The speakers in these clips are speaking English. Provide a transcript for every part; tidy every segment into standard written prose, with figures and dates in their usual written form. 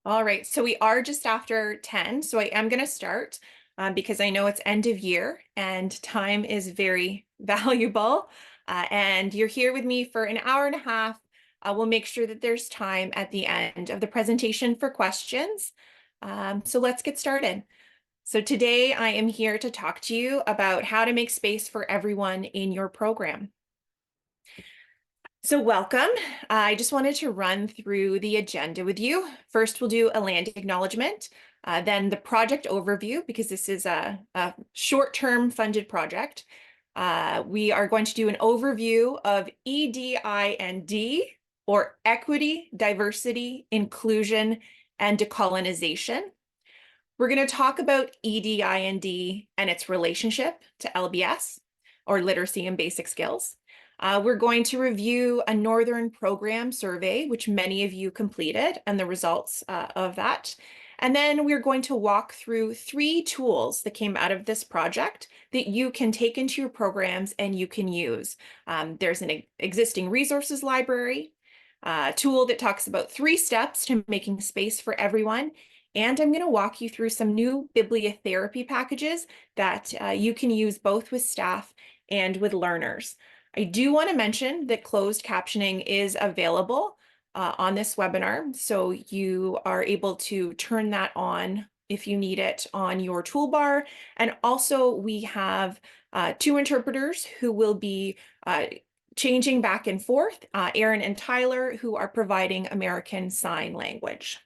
All right, so we are just after 10, so I am going to start because I know it's end of year and time is very valuable. And you're here with me for an hour and a half. We'll make sure that there's time at the end of the presentation for questions. So let's get started. So today I am here to talk to you about how to make space for everyone in your program. So welcome. I just wanted to run through the agenda with you. First, we'll do a land acknowledgement, then the project overview, because this is a short-term funded project. We are going to do an overview of EDI&D, or Equity, Diversity, Inclusion, and Decolonization. We're going to talk about EDI&D and its relationship to LBS, or Literacy and Basic Skills. We're going to review a Northern Program survey, which many of you completed, and the results of that. And then we're going to walk through 3 tools that came out of this project that you can take into your programs and you can use. There's an existing resources library, a tool that talks about 3 steps to making space for everyone. And I'm going to walk you through some new bibliotherapy packages that you can use both with staff and with learners. I do want to mention that closed captioning is available on this webinar, so you are able to turn that on if you need it on your toolbar. And also we have 2 interpreters who will be changing back and forth, Aaron and Tyler, who are providing American Sign Language.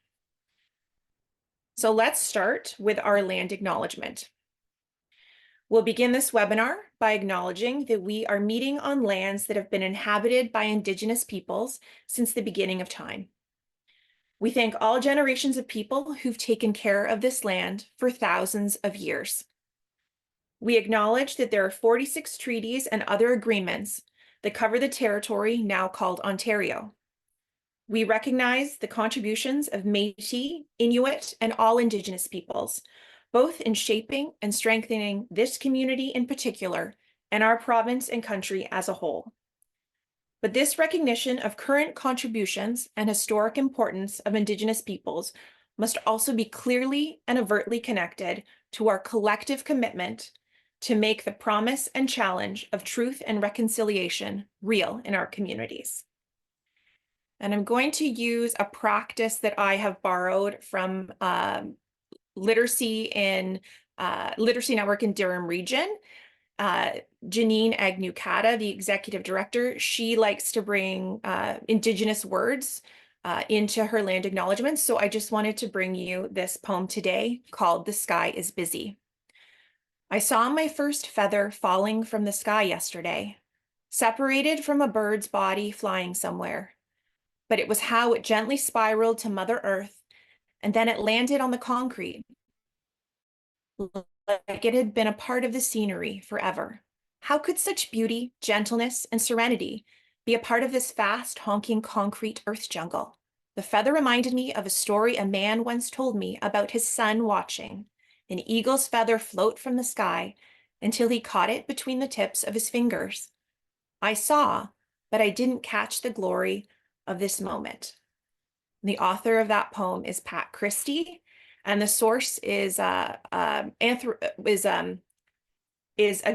So let's start with our land acknowledgement. We'll begin this webinar by acknowledging that we are meeting on lands that have been inhabited by Indigenous peoples since the beginning of time. We thank all generations of people who've taken care of this land for thousands of years. We acknowledge that there are 46 treaties and other agreements that cover the territory now called Ontario. We recognize the contributions of Métis, Inuit, and all Indigenous peoples, both in shaping and strengthening this community in particular, and our province and country as a whole. But this recognition of current contributions and historic importance of Indigenous peoples must also be clearly and overtly connected to our collective commitment to make the promise and challenge of truth and reconciliation real in our communities. And I'm going to use a practice that I have borrowed from Literacy Network in Durham Region. Janine Agnew-Cata, the executive director, she likes to bring Indigenous words into her land acknowledgements. So I just wanted to bring you this poem today called "The Sky is Busy." I saw my first feather falling from the sky yesterday, separated from a bird's body flying somewhere. But it was how it gently spiraled to Mother Earth, and then it landed on the concrete, like it had been a part of the scenery forever. How could such beauty, gentleness, and serenity be a part of this fast, honking concrete earth jungle? The feather reminded me of a story a man once told me about his son watching an eagle's feather float from the sky until he caught it between the tips of his fingers. I saw, but I didn't catch the glory of this moment. The author of that poem is Pat Christie, and the source is a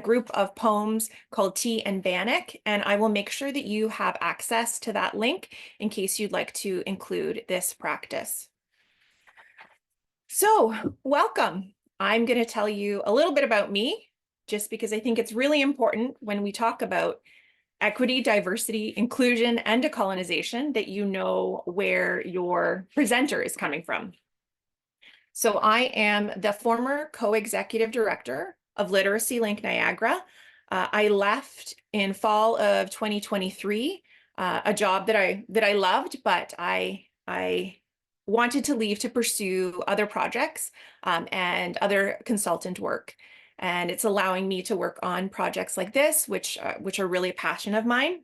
group of poems called Tea and Bannock, and I will make sure that you have access to that link in case you'd like to include this practice. So, welcome. I'm going to tell you a little bit about me, just because I think it's really important when we talk about equity, diversity, inclusion, and decolonization that you know where your presenter is coming from. So I am the former co-executive director of Literacy Link Niagara. I left in fall of 2023, a job that I loved, but I wanted to leave to pursue other projects and other consultant work. And it's allowing me to work on projects like this, which are really a passion of mine.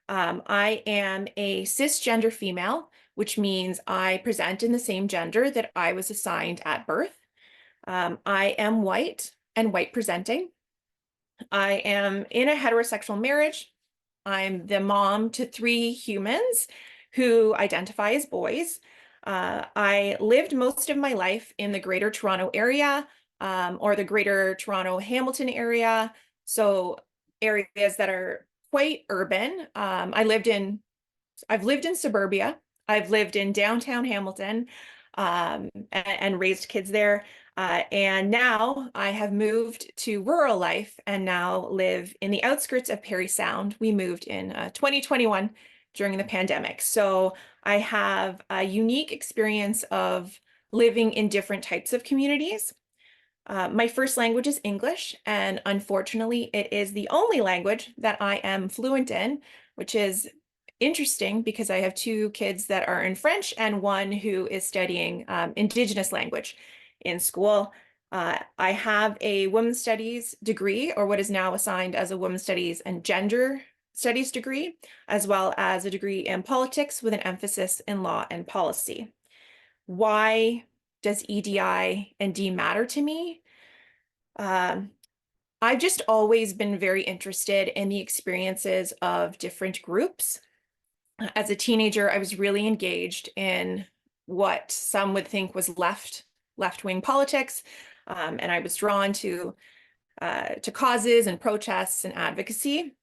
I am a cisgender female, which means I present in the same gender that I was assigned at birth. I am white and white presenting. I am in a heterosexual marriage. I'm the mom to 3 humans who identify as boys. I lived most of my life in the Greater Toronto area, or the Greater Toronto Hamilton area. So areas that are quite urban. I've lived in suburbia. I've lived in downtown Hamilton, and raised kids there. And now I have moved to rural life and now live in the outskirts of Parry Sound. We moved in 2021 during the pandemic. So I have a unique experience of living in different types of communities. My first language is English, and unfortunately, it is the only language that I am fluent in, which is interesting because I have two kids that are in French and one who is studying Indigenous language in school. I have a women's studies degree, or what is now assigned as a women's studies and gender studies degree, as well as a degree in politics with an emphasis in law and policy. Why does EDI and D matter to me? Um, I've just always been very interested in the experiences of different groups. As a teenager, I was really engaged in what some would think was left-wing politics, and I was drawn to causes and protests and advocacy.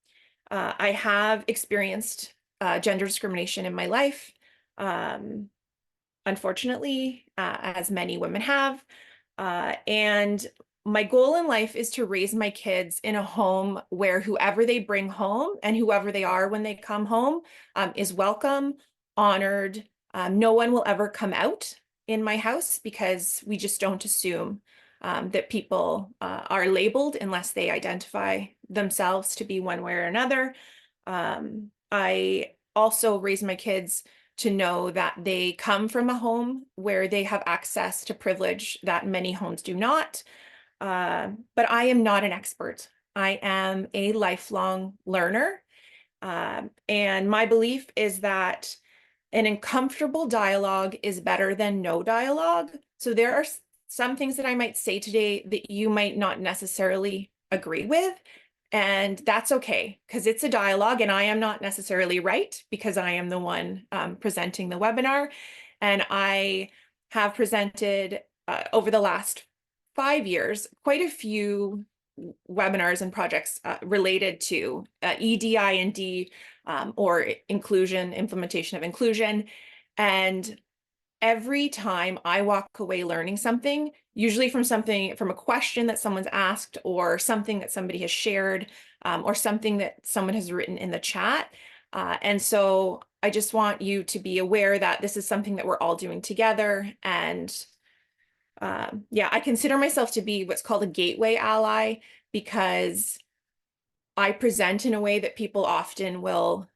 I have experienced gender discrimination in my life, um, unfortunately, as many women have. And my goal in life is to raise my kids in a home where whoever they bring home and whoever they are when they come home is welcome, honored. No one will ever come out in my house because we just don't assume that people are labeled unless they identify themselves to be one way or another. I also raise my kids to know that they come from a home where they have access to privilege that many homes do not. But I am not an expert. I am a lifelong learner. And my belief is that an uncomfortable dialogue is better than no dialogue. So there are some things that I might say today that you might not necessarily agree with. And that's okay, because it's a dialogue and I am not necessarily right because I am the one presenting the webinar. And I have presented over the last 5 years quite a few webinars and projects related to EDI and D, or inclusion, implementation of inclusion. And every time I walk away learning something, usually from a question that someone's asked or something that somebody has shared, or something that someone has written in the chat. And so I just want you to be aware that this is something that we're all doing together. And yeah, I consider myself to be what's called a gateway ally because I present in a way that people often will,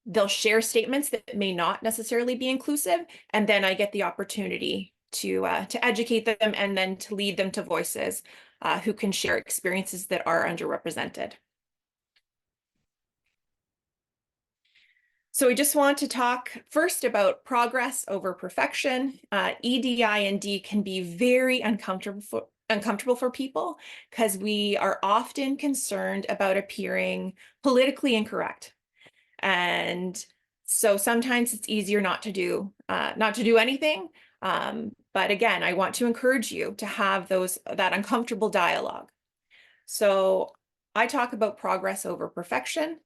they'll share statements that may not necessarily be inclusive, and then I get the opportunity to educate them and then to lead them to voices who can share experiences that are underrepresented. So we just want to talk first about progress over perfection. EDI and D can be very uncomfortable for people because we are often concerned about appearing politically incorrect. And so sometimes it's easier not to do anything. But again, I want to encourage you to have that uncomfortable dialogue. So I talk about progress over perfection.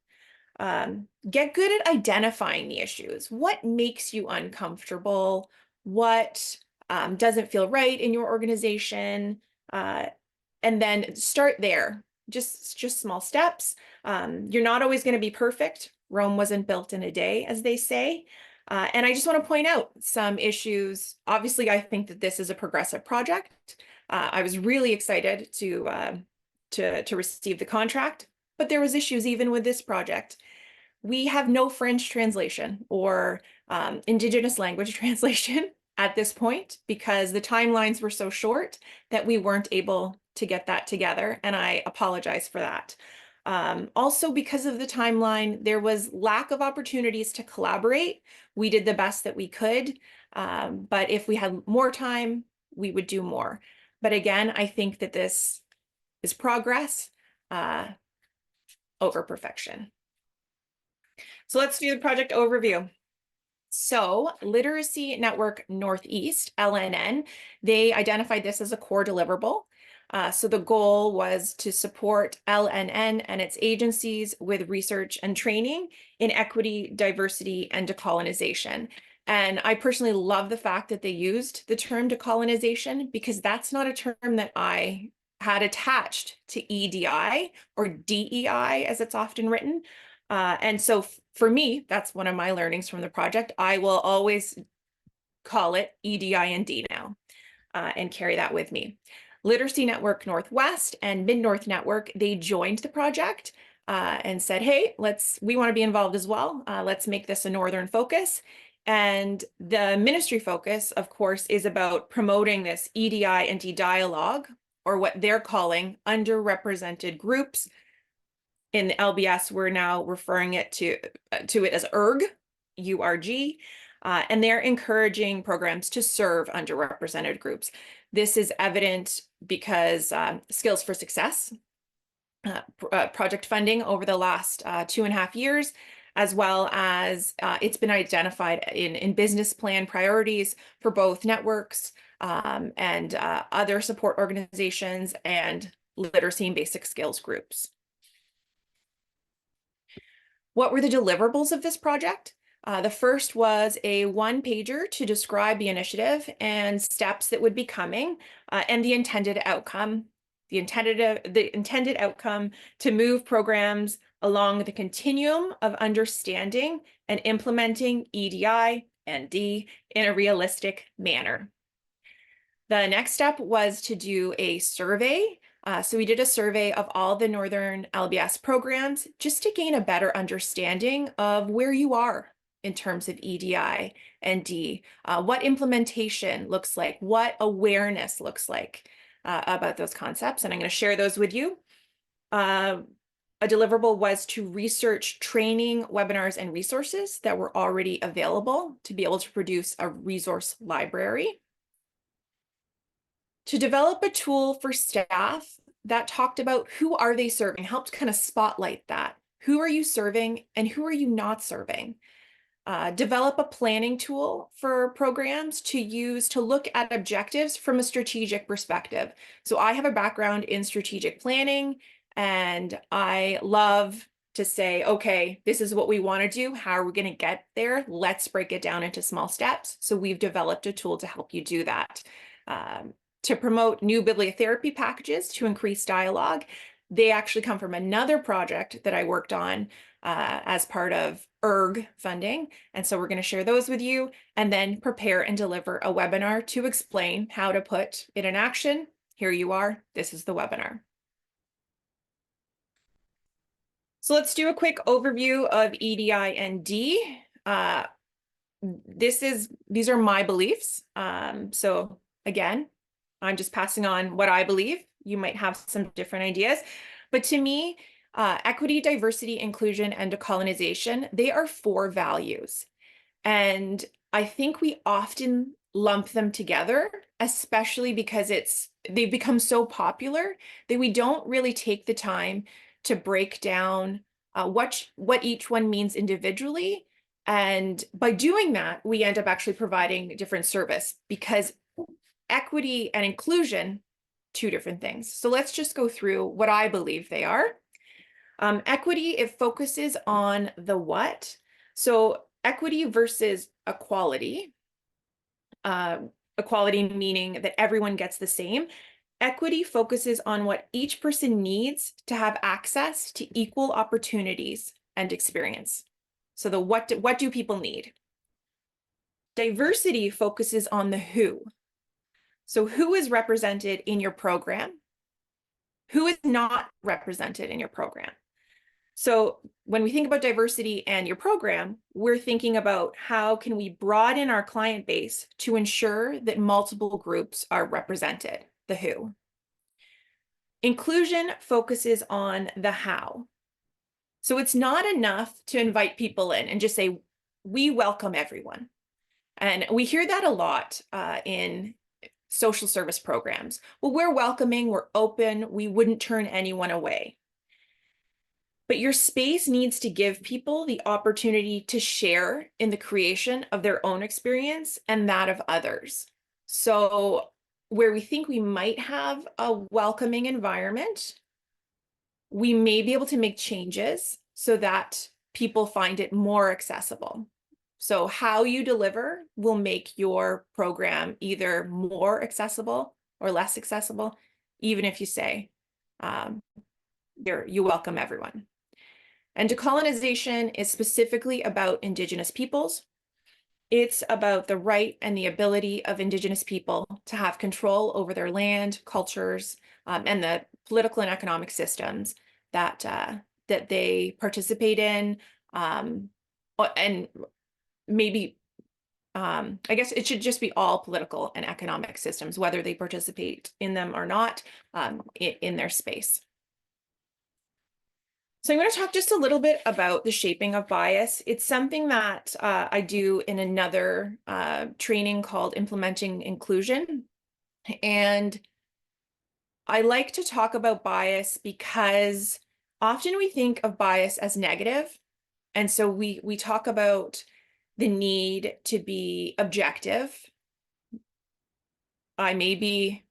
Get good at identifying the issues. What makes you uncomfortable? What doesn't feel right in your organization? And then start there. Just small steps. You're not always going to be perfect. Rome wasn't built in a day, as they say. And I just want to point out some issues. Obviously, I think that this is a progressive project. I was really excited to receive the contract, but there was issues even with this project. We have no French translation or Indigenous language translation at this point because the timelines were so short that we weren't able to get that together, and I apologize for that. Also, because of the timeline, there was lack of opportunities to collaborate. We did the best that we could, but if we had more time, we would do more. But again, I think that this is progress over perfection. So let's do the project overview. So Literacy Network Northeast, LNN, they identified this as a core deliverable. So the goal was to support LNN and its agencies with research and training in equity, diversity, and decolonization. And I personally love the fact that they used the term decolonization, because that's not a term that I had attached to EDI or DEI as it's often written. And so for me, that's one of my learnings from the project. I will always call it EDI&D now, and carry that with me. Literacy Network Northwest and Mid-North Network, they joined the project and said, hey, we want to be involved as well. Let's make this a Northern focus. And the ministry focus, of course, is about promoting this EDI&D dialogue, or what they're calling underrepresented groups. In the LBS, we're now referring to it as URG, URG, and they're encouraging programs to serve underrepresented groups. This is evident because Skills for Success project funding over the last 2.5 years, as well as it's been identified in business plan priorities for both networks and other support organizations and literacy and basic skills groups. What were the deliverables of this project? The first was a one-pager to describe the initiative and steps that would be coming, and the intended outcome. The intended outcome to move programs along the continuum of understanding and implementing EDI and D in a realistic manner. The next step was to do a survey. So we did a survey of all the Northern LBS programs just to gain a better understanding of where you are in terms of EDI and D, what implementation looks like, what awareness looks like about those concepts. And I'm going to share those with you. A deliverable was to research training, webinars, and resources that were already available to be able to produce a resource library. To develop a tool for staff that talked about who are they serving, helped kind of spotlight that. Who are you serving and who are you not serving? Develop a planning tool for programs to use to look at objectives from a strategic perspective. So I have a background in strategic planning, and I love to say, okay, this is what we want to do. How are we going to get there? Let's break it down into small steps. So we've developed a tool to help you do that. To promote new bibliotherapy packages to increase dialogue. They actually come from another project that I worked on as part of URG funding. And so we're going to share those with you, and then prepare and deliver a webinar to explain how to put it in action. Here you are. This is the webinar. So let's do a quick overview of EDI and D. These are my beliefs. So again, I'm just passing on what I believe. You might have some different ideas, but to me, equity, diversity, inclusion, and decolonization, they are 4 values. And I think we often lump them together, especially because they've become so popular that we don't really take the time to break down what each one means individually. And by doing that, we end up actually providing different service, because equity and inclusion, 2 different things. So let's just go through what I believe they are. Equity, it focuses on the what. So equity versus equality. Equality meaning that everyone gets the same. Equity focuses on what each person needs to have access to equal opportunities and experience. So the what do people need? Diversity focuses on the who. So who is represented in your program? Who is not represented in your program? So when we think about diversity and your program, we're thinking about how can we broaden our client base to ensure that multiple groups are represented, the who. Inclusion focuses on the how. So it's not enough to invite people in and just say, we welcome everyone. And we hear that a lot in social service programs. Well, we're welcoming, we're open, we wouldn't turn anyone away. But your space needs to give people the opportunity to share in the creation of their own experience and that of others. So where we think we might have a welcoming environment, we may be able to make changes so that people find it more accessible. So how you deliver will make your program either more accessible or less accessible, even if you say you welcome everyone. And decolonization is specifically about Indigenous peoples. It's about the right and the ability of Indigenous people to have control over their land, cultures, and the political and economic systems that they participate in, and maybe I guess it should just be all political and economic systems, whether they participate in them or not, in their space. So I'm going to talk just a little bit about the shaping of bias. It's something that I do in another training called Implementing Inclusion. And I like to talk about bias because often we think of bias as negative. And so we talk about the need to be objective. I may be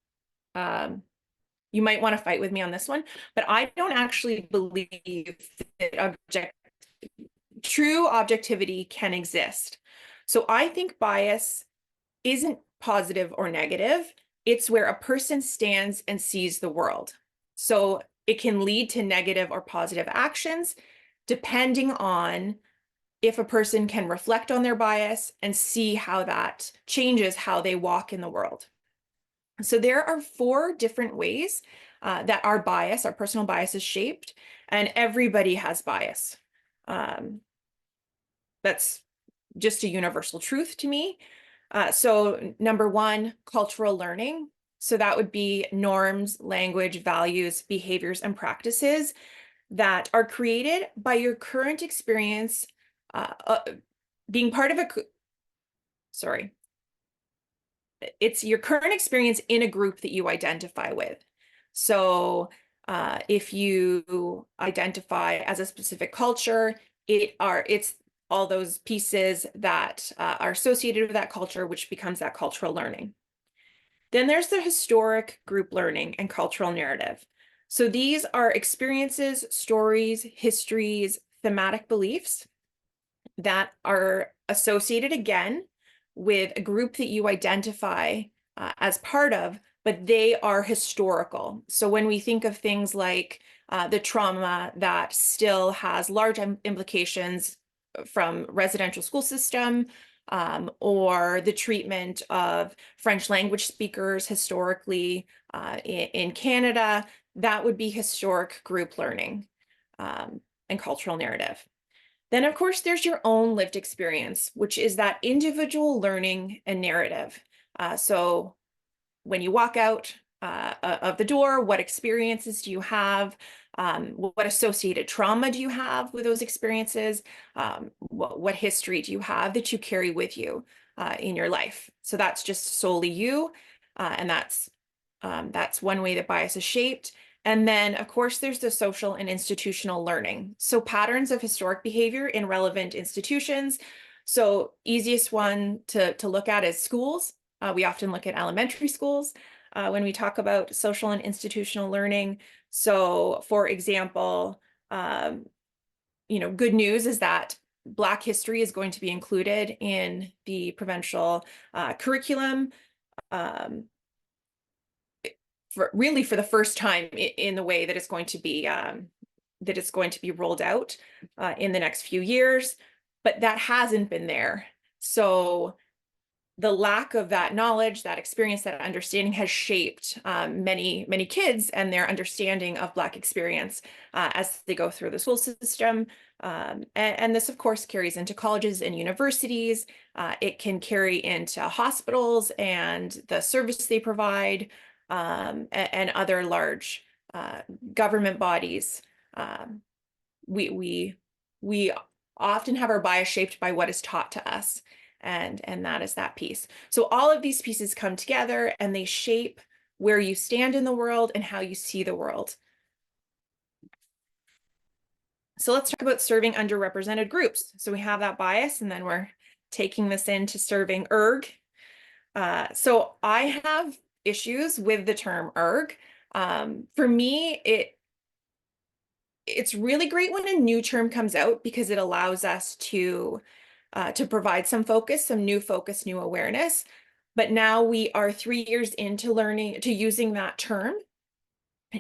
you might want to fight with me on this one, but I don't actually believe that true objectivity can exist. So I think bias isn't positive or negative. It's where a person stands and sees the world. So it can lead to negative or positive actions depending on if a person can reflect on their bias and see how that changes how they walk in the world. So there are 4 different ways that our bias, our personal bias, is shaped, and everybody has bias. That's just a universal truth to me. So number 1, cultural learning. So that would be norms, language, values, behaviors, and practices that are created by your current experience being part of it's your current experience in a group that you identify with. So if you identify as a specific culture, it's all those pieces that are associated with that culture, which becomes that cultural learning. Then there's the historic group learning and cultural narrative. So these are experiences, stories, histories, thematic beliefs that are associated again with a group that you identify as part of, but they are historical. So when we think of things like the trauma that still has large implications from residential school system, or the treatment of French language speakers historically in Canada, that would be historic group learning and cultural narrative. Then, of course, there's your own lived experience, which is that individual learning and narrative. So when you walk out of the door, what experiences do you have? What associated trauma do you have with those experiences? What history do you have that you carry with you in your life? So that's just solely you, and that's one way that bias is shaped. And then, of course, there's the social and institutional learning. So patterns of historic behavior in relevant institutions. So easiest one to look at is schools. We often look at elementary schools when we talk about social and institutional learning. So for example, good news is that Black history is going to be included in the provincial curriculum. For the first time in the way that it's going to be rolled out in the next few years, but that hasn't been there. So the lack of that knowledge, that experience, that understanding has shaped many kids and their understanding of Black experience as they go through the school system. And this, of course, carries into colleges and universities. It can carry into hospitals and the service they provide, and other large government bodies. We often have our bias shaped by what is taught to us, and that is that piece. So all of these pieces come together and they shape where you stand in the world and how you see the world. So let's talk about serving underrepresented groups. So we have that bias, and then we're taking this into serving ERG. So I have issues with the term ERG. For me, it's really great when a new term comes out because it allows us to provide some focus, some new focus, new awareness. But now we are 3 years into learning to using that term,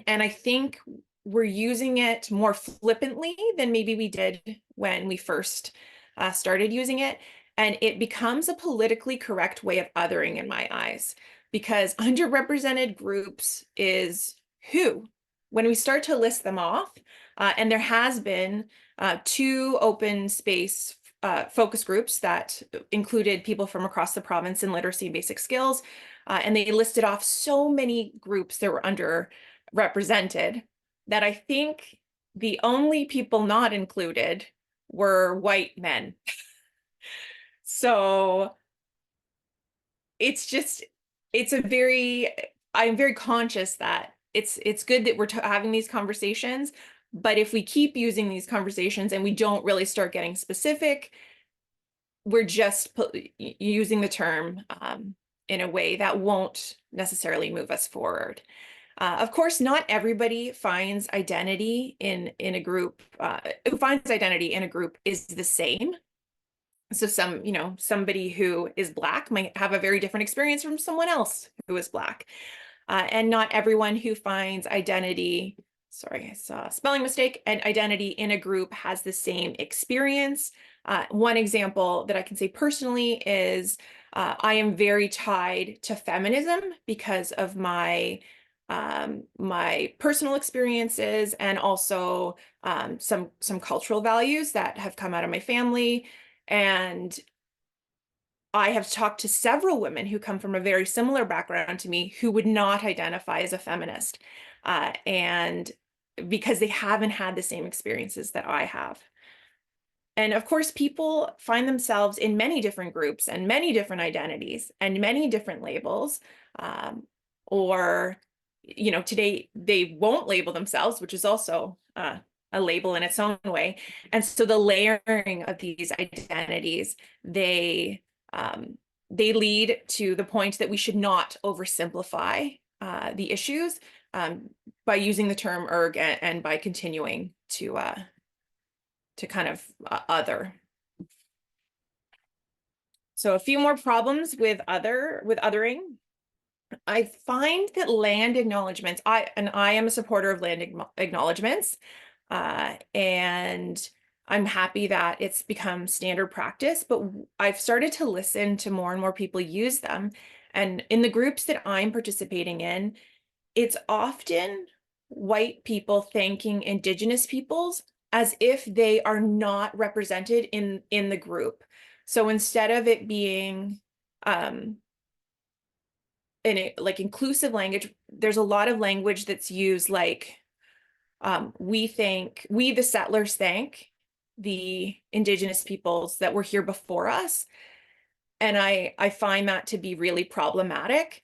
and I think we're using it more flippantly than maybe we did when we first started using it. And it becomes a politically correct way of othering in my eyes, because underrepresented groups is who? When we start to list them off, and there has been 2 open space focus groups that included people from across the province in literacy and basic skills, and they listed off so many groups that were underrepresented that I think the only people not included were white men. So it's just, I'm very conscious that it's good that we're having these conversations, but if we keep using these conversations and we don't really start getting specific, we're just using the term in a way that won't necessarily move us forward. Of course, not everybody finds identity in a group, who finds identity in a group is the same. So somebody who is Black might have a very different experience from someone else who is Black. And not everyone who finds identity, sorry, I saw a spelling mistake, and identity in a group has the same experience. One example that I can say personally is I am very tied to feminism because of my personal experiences, and also some cultural values that have come out of my family. And I have talked to several women who come from a very similar background to me who would not identify as a feminist, and because they haven't had the same experiences that I have. And of course, people find themselves in many different groups and many different identities and many different labels, or today they won't label themselves, which is also a label in its own way. And so the layering of these identities, they lead to the point that we should not oversimplify the issues by using the term ERG, and by continuing to kind of other. So a few more problems with othering. I find that land acknowledgements, I am a supporter of land acknowledgements, and I'm happy that it's become standard practice, but I've started to listen to more and more people use them. And in the groups that I'm participating in, it's often white people thanking Indigenous peoples as if they are not represented in the group. So instead of it being like inclusive language, there's a lot of language that's used, like we the settlers thank the Indigenous peoples that were here before us. And I find that to be really problematic,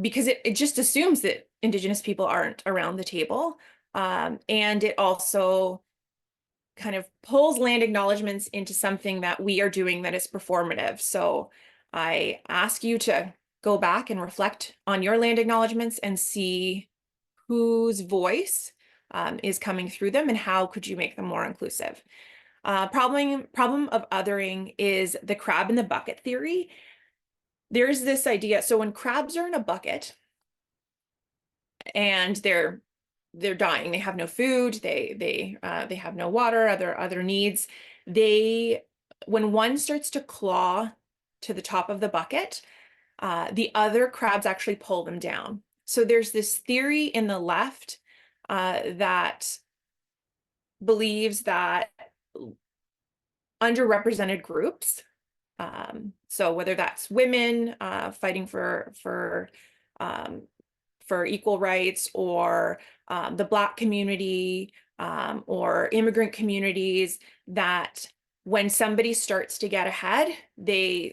because it just assumes that Indigenous people aren't around the table. And it also kind of pulls land acknowledgements into something that we are doing that is performative. So I ask you to go back and reflect on your land acknowledgements and see whose voice is coming through them, and how could you make them more inclusive. Problem of othering is the crab in the bucket theory. There's this idea, so when crabs are in a bucket and they're dying, they have no food, they have no water, other needs, when one starts to claw to the top of the bucket, the other crabs actually pull them down. So there's this theory in the left that believes that underrepresented groups, so whether that's women fighting for equal rights, or the Black community, or immigrant communities, that when somebody starts to get ahead, the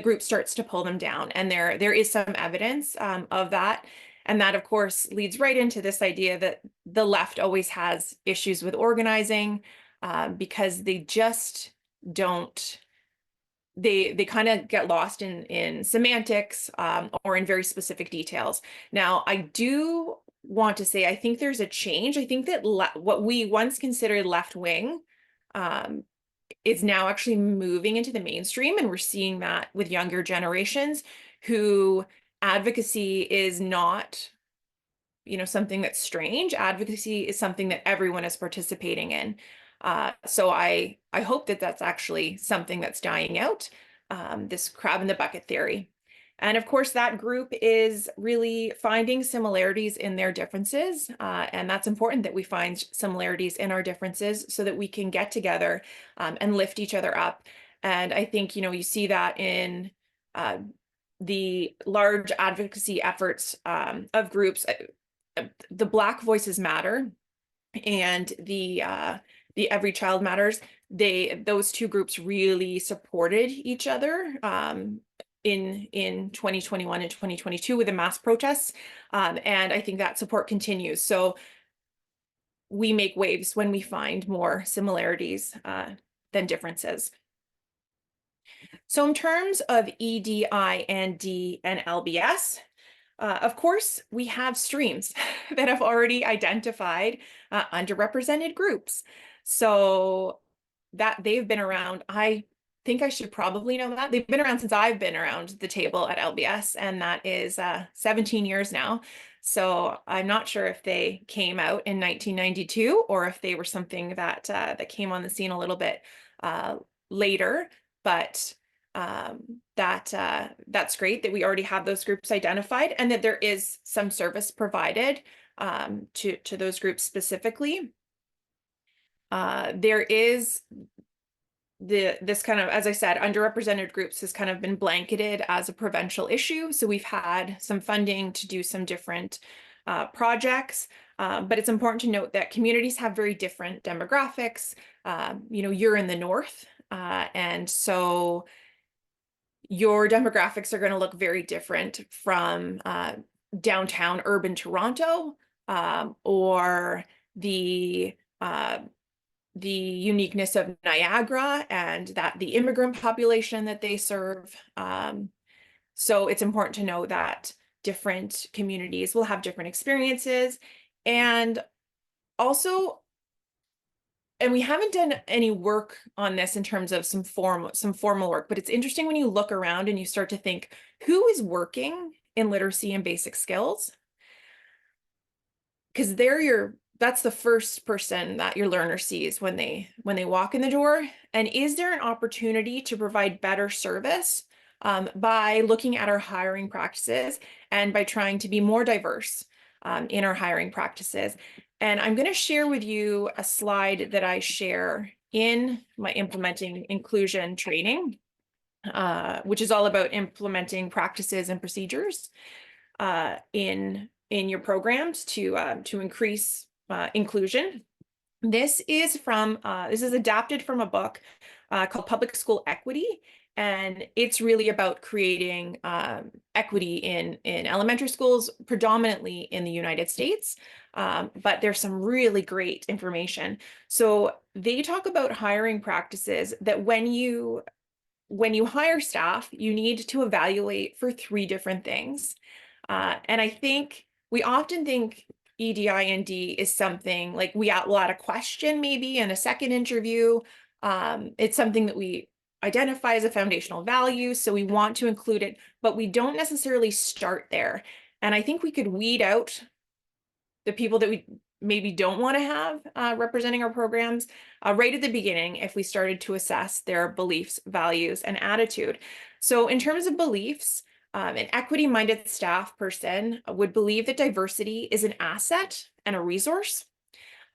group starts to pull them down. And there is some evidence of that. And that, of course, leads right into this idea that the left always has issues with organizing because they just don't, they kind of get lost in semantics or in very specific details. Now, I do want to say, I think there's a change. I think that what we once considered left wing um, is now actually moving into the mainstream, and we're seeing that with younger generations who advocacy is not, you know, something that's strange. Advocacy is something that everyone is participating in. So I hope that that's actually something that's dying out, this crab in the bucket theory. And of course, that group is really finding similarities in their differences. And that's important that we find similarities in our differences so that we can get together and lift each other up. And I think, you know, you see that in the large advocacy efforts of groups. The Black Voices Matter and the Every Child Matters, those two groups really supported each other in 2021 and 2022 with the mass protests. And I think that support continues. So we make waves when we find more similarities than differences. So in terms of EDI and D and LBS, of course, we have streams that have already identified underrepresented groups. So that they've been around, I think I should probably know that. They've been around since I've been around the table at LBS, and that is 17 years now. So I'm not sure if they came out in 1992 or if they were something that that came on the scene a little bit later, but that's great that we already have those groups identified and that there is some service provided to those groups specifically. There is this kind of, as I said, underrepresented groups has kind of been blanketed as a provincial issue. So we've had some funding to do some different projects, but it's important to note that communities have very different demographics. You know, you're in the north, and so your demographics are going to look very different from downtown urban Toronto or the uniqueness of Niagara and that the immigrant population that they serve. So it's important to know that different communities will have different experiences. And also, and we haven't done any work on this in terms of some formal work, but it's interesting when you look around and you start to think, who is working in literacy and basic skills? Because that's the first person that your learner sees when they walk in the door. And is there an opportunity to provide better service by looking at our hiring practices and by trying to be more diverse in our hiring practices? And I'm going to share with you a slide that I share in my implementing inclusion training, which is all about implementing practices and procedures in your programs to increase inclusion. This is adapted from a book called Public School Equity, and it's really about creating equity in elementary schools, predominantly in the United States. But there's some really great information. So they talk about hiring practices that when you hire staff, you need to evaluate for 3 different things. And I think we often think EDI&D is something like will add a question maybe in a second interview. It's something that we identify as a foundational value, so we want to include it, but we don't necessarily start there. And I think we could weed out the people that we maybe don't want to have representing our programs right at the beginning if we started to assess their beliefs, values, and attitude. So in terms of beliefs, an equity-minded staff person would believe that diversity is an asset and a resource.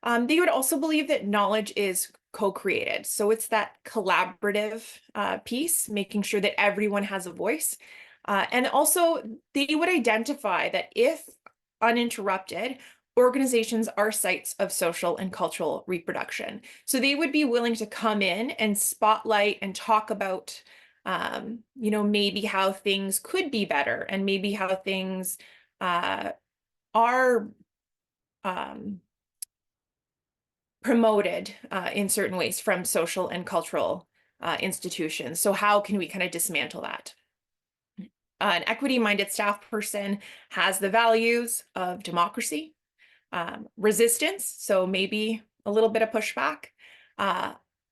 They would also believe that knowledge is co-created. So it's that collaborative piece, making sure that everyone has a voice. And also they would identify that if uninterrupted, organizations are sites of social and cultural reproduction. So they would be willing to come in and spotlight and talk about you know, maybe how things could be better and maybe how things are promoted in certain ways from social and cultural institutions. So how can we kind of dismantle that? An equity-minded staff person has the values of democracy, resistance, so maybe a little bit of pushback,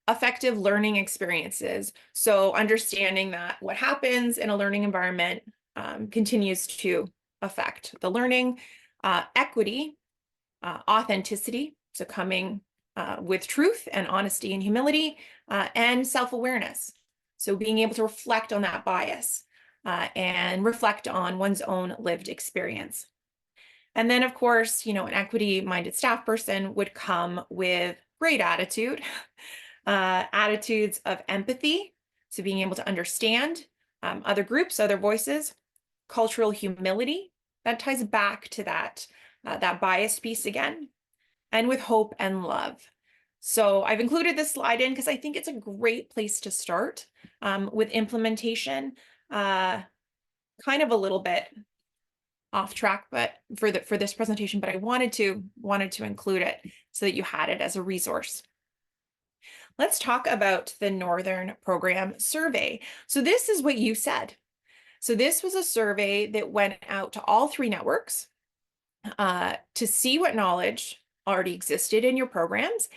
effective learning experiences. So understanding that what happens in a learning environment continues to affect the learning, equity, authenticity, so coming with truth and honesty and humility, and self-awareness. So being able to reflect on that bias and reflect on one's own lived experience. And then, of course, an equity-minded staff person would come with great attitude, attitudes of empathy, so being able to understand other groups, other voices, cultural humility, that ties back to that bias piece again, and with hope and love. So I've included this slide in because I think it's a great place to start with implementation. Kind of a little bit off track, but for this presentation, but I wanted to include it so that you had it as a resource. Let's talk about the Northern Program Survey. So this is what you said. So this was a survey that went out to all 3 networks to see what knowledge already existed in your programs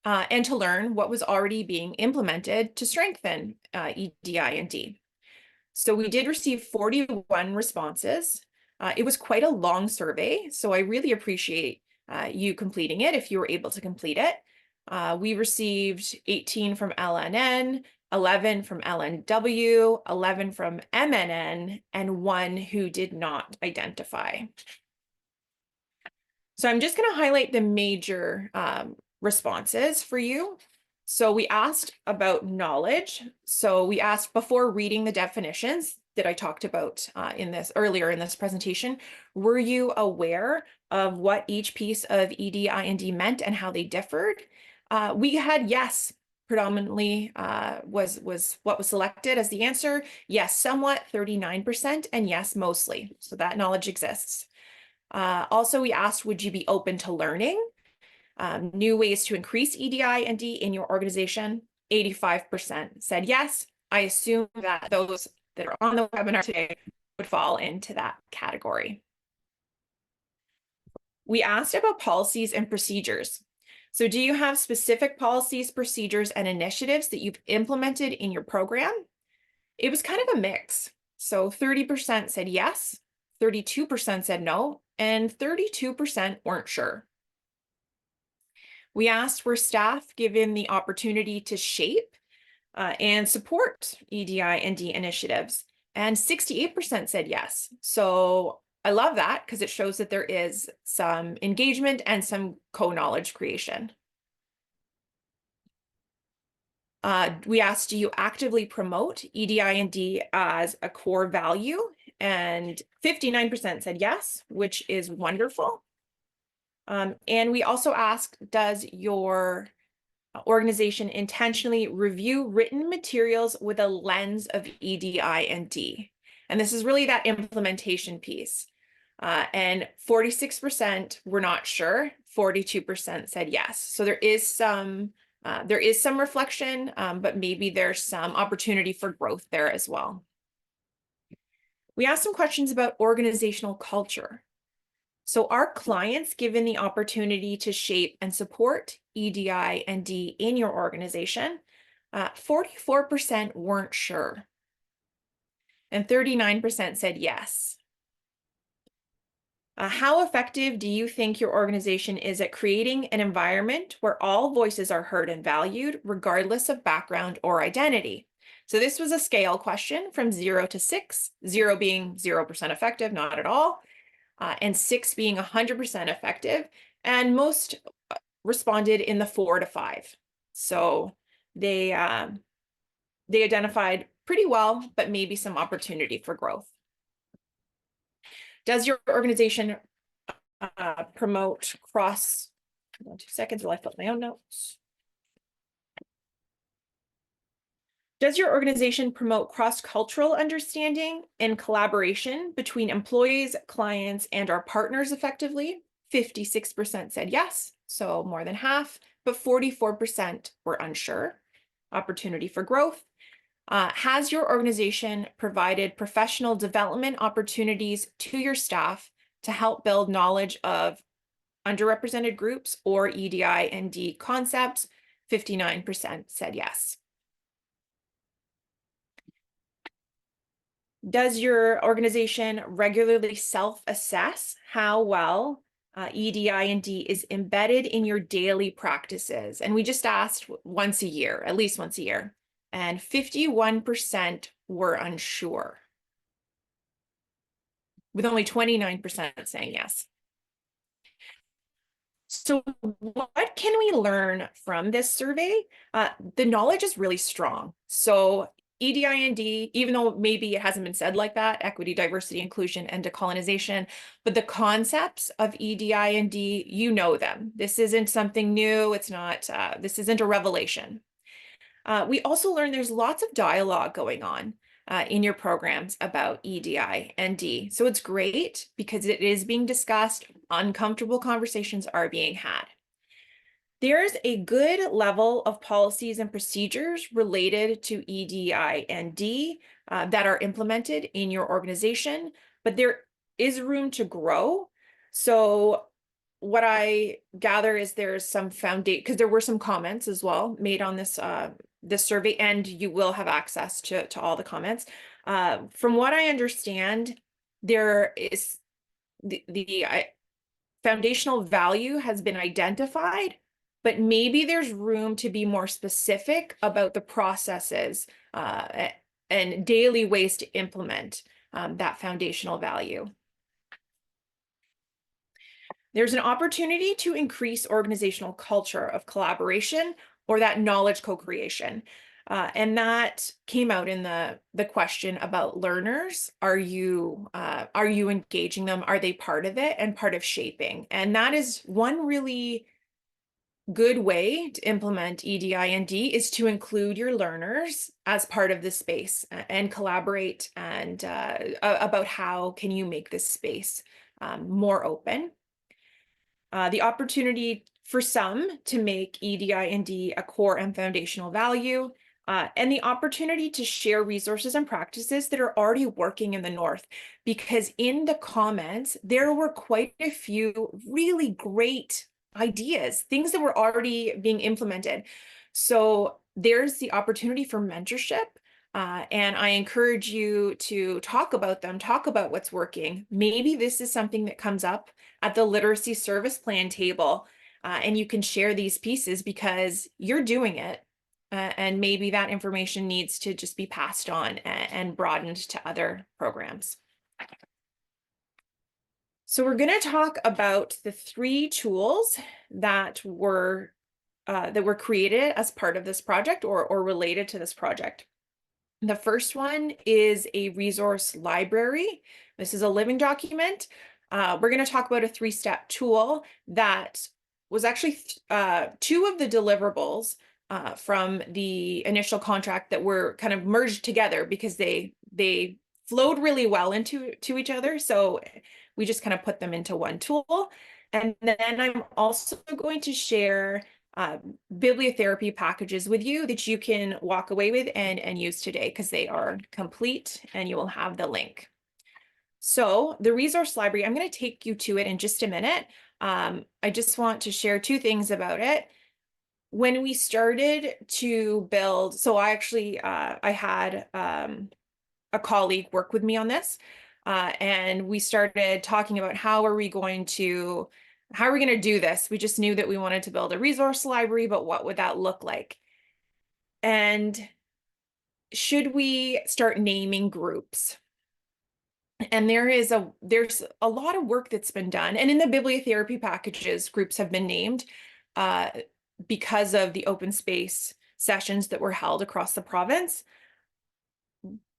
and to learn what was already being implemented to strengthen EDI&D. So we did receive 41 responses. It was quite a long survey, so I really appreciate you completing it if you were able to complete it. We received 18 from LNN, 11 from LNW, 11 from MNN, and 1 who did not identify. So I'm just going to highlight the major responses for you. So we asked about knowledge. So we asked before reading the definitions that I talked about earlier in this presentation, were you aware of what each piece of ED-IND meant and how they differed? We had yes, predominantly was what was selected as the answer. Yes, somewhat, 39%, and yes, mostly. So that knowledge exists. Also, we asked, would you be open to learning new ways to increase EDI&D in your organization? 85% said yes. I assume that those that are on the webinar today would fall into that category. We asked about policies and procedures. So do you have specific policies, procedures, and initiatives that you've implemented in your program? It was kind of a mix. So 30% said yes, 32% said no, and 32% weren't sure. We asked, were staff given the opportunity to shape and support EDI&D initiatives? And 68% said yes. So I love that because it shows that there is some engagement and some co-knowledge creation. We asked, do you actively promote EDI&D as a core value? And 59% said yes, which is wonderful. And we also asked, does your organization intentionally review written materials with a lens of EDI&D? And this is really that implementation piece. And 46% were not sure, 42% said yes. So there is some reflection, but maybe there's some opportunity for growth there as well. We asked some questions about organizational culture. So are clients given the opportunity to shape and support EDI&D in your organization? 44% weren't sure, and 39% said yes. How effective do you think your organization is at creating an environment where all voices are heard and valued, regardless of background or identity? So this was a scale question from 0 to 6, 0 being 0% effective, not at all, and 6 being 100% effective. And most responded in the 4 to 5. So they identified pretty well, but maybe some opportunity for growth. Does your organization promote cross? 2 seconds while I put my own notes. Does your organization promote cross-cultural understanding and collaboration between employees, clients, and our partners effectively? 56% said yes, so more than half, but 44% were unsure. Opportunity for growth. Has your organization provided professional development opportunities to your staff to help build knowledge of underrepresented groups or EDI and D concepts? 59% said yes. Does your organization regularly self-assess how well EDI and D is embedded in your daily practices? And we just asked once a year, at least once a year, and 51% were unsure, with only 29% saying yes. So what can we learn from this survey? The knowledge is really strong. So EDI&D, even though maybe it hasn't been said like that, equity, diversity, inclusion, and decolonization, but the concepts of EDI&D, you know them. This isn't something new. It's not, this isn't a revelation. We also learned there's lots of dialogue going on in your programs about EDI and D. So it's great because it is being discussed. Uncomfortable conversations are being had. There's a good level of policies and procedures related to EDI and D that are implemented in your organization, but there is room to grow. So what I gather is there's some foundation, because there were some comments as well made on this survey, and you will have access to all the comments. From what I understand, there is the foundational value has been identified, but maybe there's room to be more specific about the processes and daily ways to implement that foundational value. There's an opportunity to increase organizational culture of collaboration or that knowledge co-creation. And that came out in the question about learners. Are you engaging them? Are they part of it and part of shaping? And that is one really good way to implement EDI and D is to include your learners as part of the space and collaborate and about how can you make this space more open. The opportunity for some to make EDI and D a core and foundational value, and the opportunity to share resources and practices that are already working in the North. Because in the comments, there were quite a few really great ideas, things that were already being implemented. So there's the opportunity for mentorship. And I encourage you to talk about them, talk about what's working. Maybe this is something that comes up at the literacy service plan table, and you can share these pieces because you're doing it. And maybe that information needs to just be passed on and broadened to other programs. So we're going to talk about the 3 tools that were created as part of this project or related to this project. The first one is a resource library. This is a living document. We're going to talk about a 3-step tool that was actually 2 of the deliverables from the initial contract that were kind of merged together because they flowed really well into each other. So we just kind of put them into one tool. And then I'm also going to share bibliotherapy packages with you that you can walk away with and use today because they are complete and you will have the link. So the resource library, I'm going to take you to it in just a minute. I just want to share 2 things about it. When we started to build, so I actually, I had a colleague work with me on this, and we started talking about how are we going to do this? We just knew that we wanted to build a resource library, but what would that look like? And should we start naming groups? And there's a lot of work that's been done. And in the bibliotherapy packages, groups have been named because of the open space sessions that were held across the province.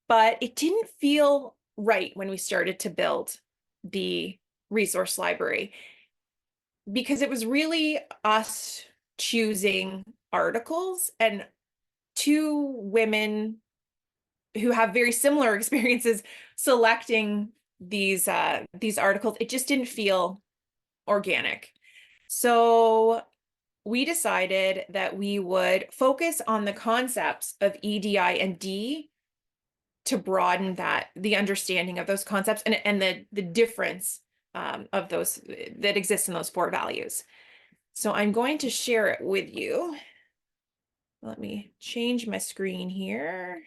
But it didn't feel right when we started to build the resource library because it was really us choosing articles and two women who have very similar experiences selecting these articles. It just didn't feel organic. So we decided that we would focus on the concepts of EDI and D to broaden the understanding of those concepts and the difference of those that exist in those four values. So I'm going to share it with you. Let me change my screen here.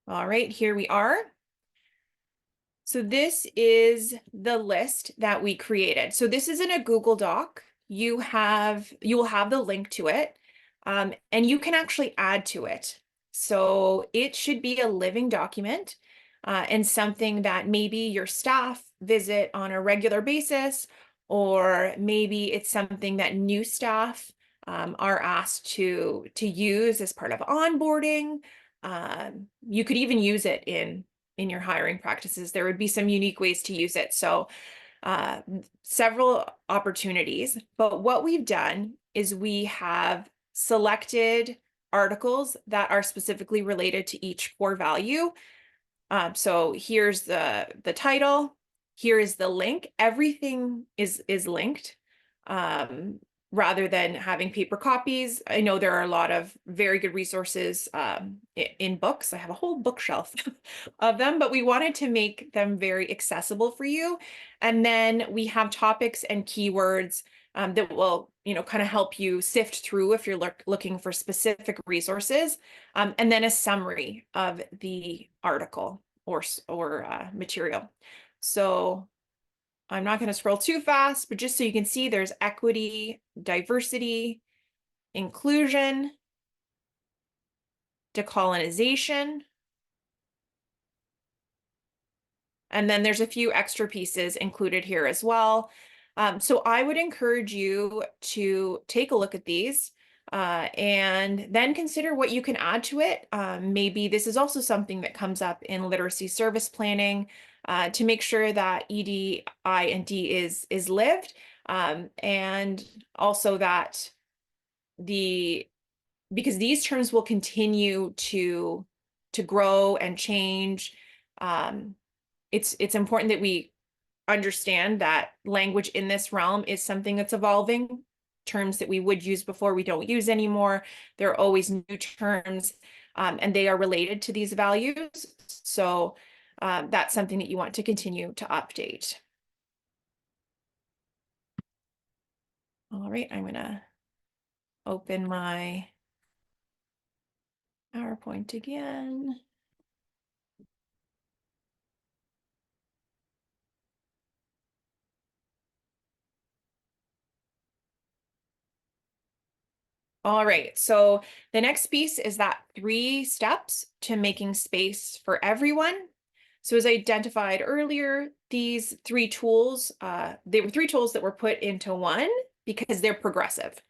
All right, here we are. So this is the list that we created. So this is in a Google Doc. You will have the link to it, and you can actually add to it. So it should be a living document, and something that maybe your staff visit on a regular basis, or maybe it's something that new staff are asked to use as part of onboarding. You could even use it in your hiring practices. There would be some unique ways to use it. So several opportunities, but what we've done is we have selected articles that are specifically related to each core value. So here's the title, here is the link. Everything is linked. Rather than having paper copies. I know there are a lot of very good resources in books. I have a whole bookshelf of them, but we wanted to make them very accessible for you. And then we have topics and keywords that will, kind of help you sift through if you're looking for specific resources, and then a summary of the article or material. So I'm not going to scroll too fast, but just so you can see, there's equity, diversity, inclusion, decolonization. And then there's a few extra pieces included here as well. So I would encourage you to take a look at these and then consider what you can add to it. Maybe this is also something that comes up in literacy service planning to make sure that EDI and D is lived, and also that because these terms will continue to grow and change. It's important that we understand that language in this realm is something that's evolving. Terms that we would use before, we don't use anymore. There are always new terms, and they are related to these values. So that's something that you want to continue to update. All right, I'm gonna open my PowerPoint again. All right, so the next piece is that 3 steps to making space for everyone. So as I identified earlier, these 3 tools, they were 3 tools that were put into one because they're progressive.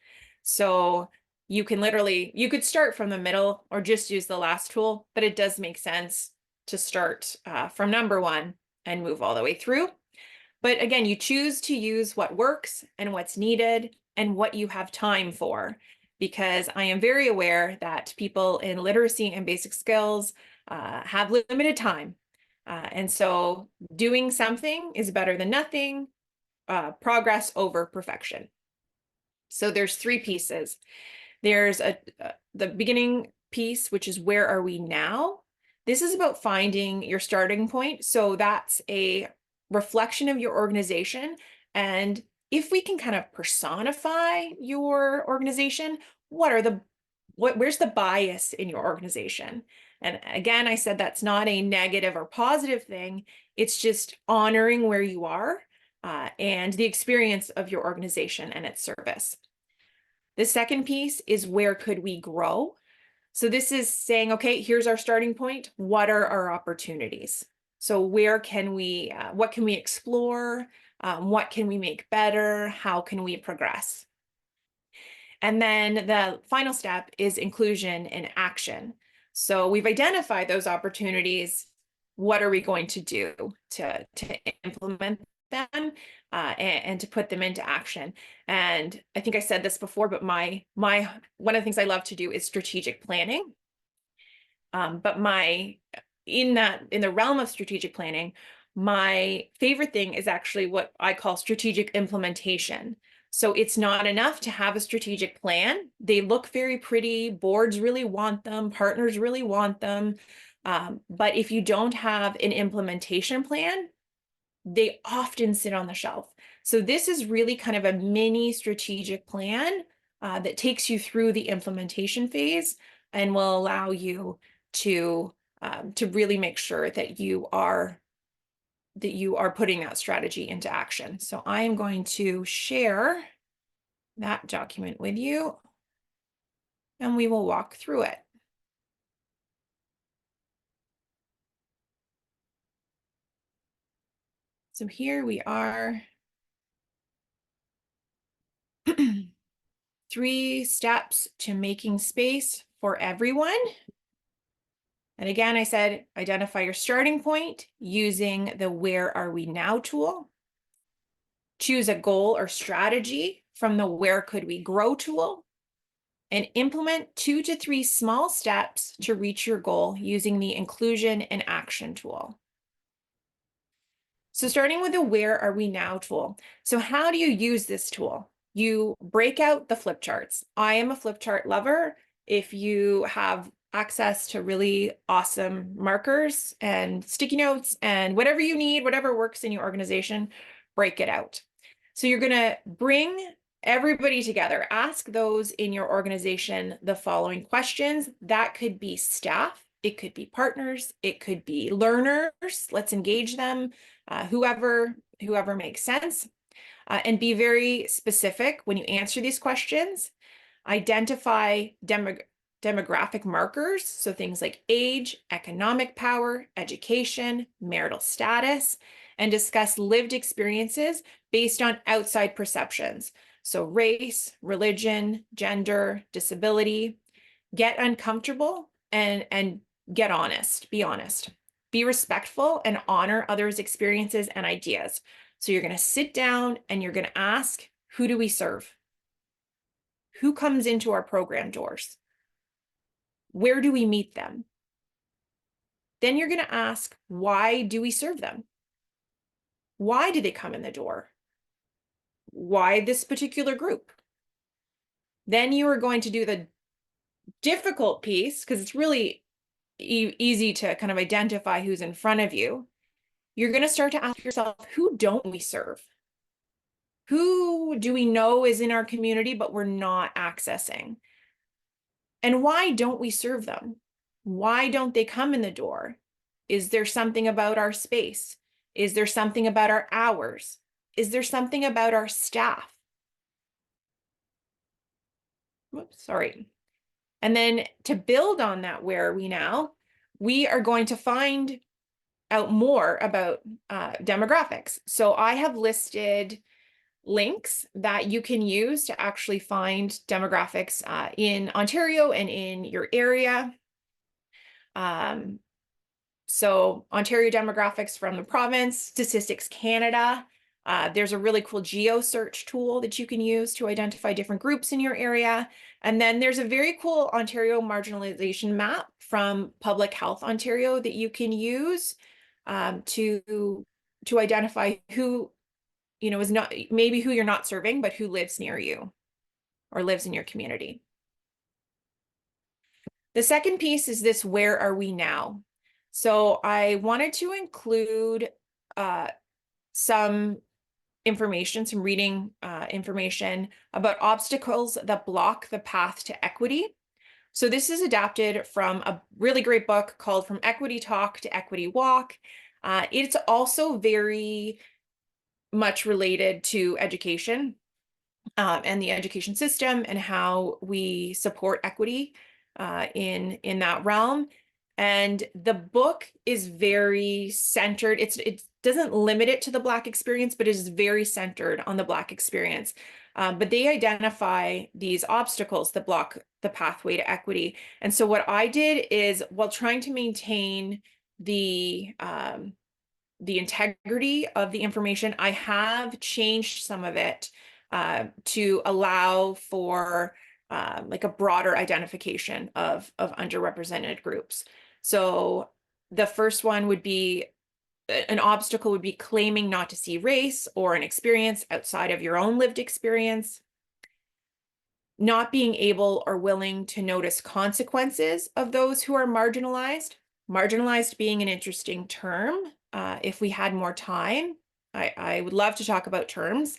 So you could start from the middle or just use the last tool, but it does make sense to start from number 1 and move all the way through. But again, you choose to use what works and what's needed and what you have time for, because I am very aware that people in literacy and basic skills have limited time. And so doing something is better than nothing, progress over perfection. So there's 3 pieces. There's the beginning piece, which is where are we now? This is about finding your starting point. So that's a reflection of your organization. And if we can kind of personify your organization, where's the bias in your organization? And again, I said that's not a negative or positive thing. It's just honoring where you are and the experience of your organization and its service. The second piece is where could we grow? So this is saying, okay, here's our starting point. What are our opportunities? So where can we, what can we explore? What can we make better? How can we progress? And then the final step is inclusion and action. So we've identified those opportunities. what are we going to do to implement them and to put them into action. And I think I said this before, but my one of the things I love to do is strategic planning. But in the realm of strategic planning, my favorite thing is actually what I call strategic implementation. So it's not enough to have a strategic plan. They look very pretty. Boards really want them. Partners really want them. But if you don't have an implementation plan, they often sit on the shelf. So this is really kind of a mini strategic plan that takes you through the implementation phase and will allow you to really make sure that you are putting that strategy into action. So I am going to share that document with you and we will walk through it. So here we are. 3 steps to making space for everyone. And again, I said, identify your starting point using the Where Are We Now tool. Choose a goal or strategy from the Where Could We Grow tool. And implement 2 to 3 small steps to reach your goal using the Inclusion and Action tool. So starting with the Where Are We Now tool. So how do you use this tool? You break out the flip charts. I am a flip chart lover. If you have access to really awesome markers and sticky notes and whatever you need, whatever works in your organization, break it out. So you're going to bring everybody together. Ask those in your organization the following questions. That could be staff. It could be partners. It could be learners. Let's engage them. Whoever makes sense. And be very specific when you answer these questions. Identify demographic markers, so things like age, economic power, education, marital status, and discuss lived experiences based on outside perceptions. So race, religion, gender, disability. Get uncomfortable and get honest. Be honest. Be respectful and honor others' experiences and ideas. So you're going to sit down and you're going to ask, who do we serve? Who comes into our program doors? Where do we meet them? Then you're going to ask, why do we serve them? Why do they come in the door? Why this particular group? Then you are going to do the difficult piece, because it's really easy to kind of identify who's in front of you. You're going to start to ask yourself, who don't we serve? Who do we know is in our community, but we're not accessing? And why don't we serve them? Why don't they come in the door? Is there something about our space? Is there something about our hours? Is there something about our staff? Whoops, sorry. And then to build on that, where are we now? We are going to find out more about demographics. So I have listed links that you can use to actually find demographics in Ontario and in your area. So Ontario demographics from the province, Statistics Canada. There's a really cool geo search tool that you can use to identify different groups in your area. And then there's a very cool Ontario marginalization map from Public Health Ontario that you can use to identify who, is not, maybe who you're not serving, but who lives near you or lives in your community. The second piece is this, where are we now? So I wanted to include some information, some reading information about obstacles that block the path to equity. So this is adapted from a really great book called From Equity Talk to Equity Walk. It's also very much related to education and the education system and how we support equity in that realm. And the book is very centered. It doesn't limit it to the Black experience, but it is very centered on the Black experience. But they identify these obstacles that block the pathway to equity. And so what I did is, while trying to maintain the integrity of the information. I have changed some of it to allow for like a broader identification of underrepresented groups. So the first one would be an obstacle would be claiming not to see race or an experience outside of your own lived experience. Not being able or willing to notice consequences of those who are marginalized. Marginalized being an interesting term. If we had more time, I would love to talk about terms.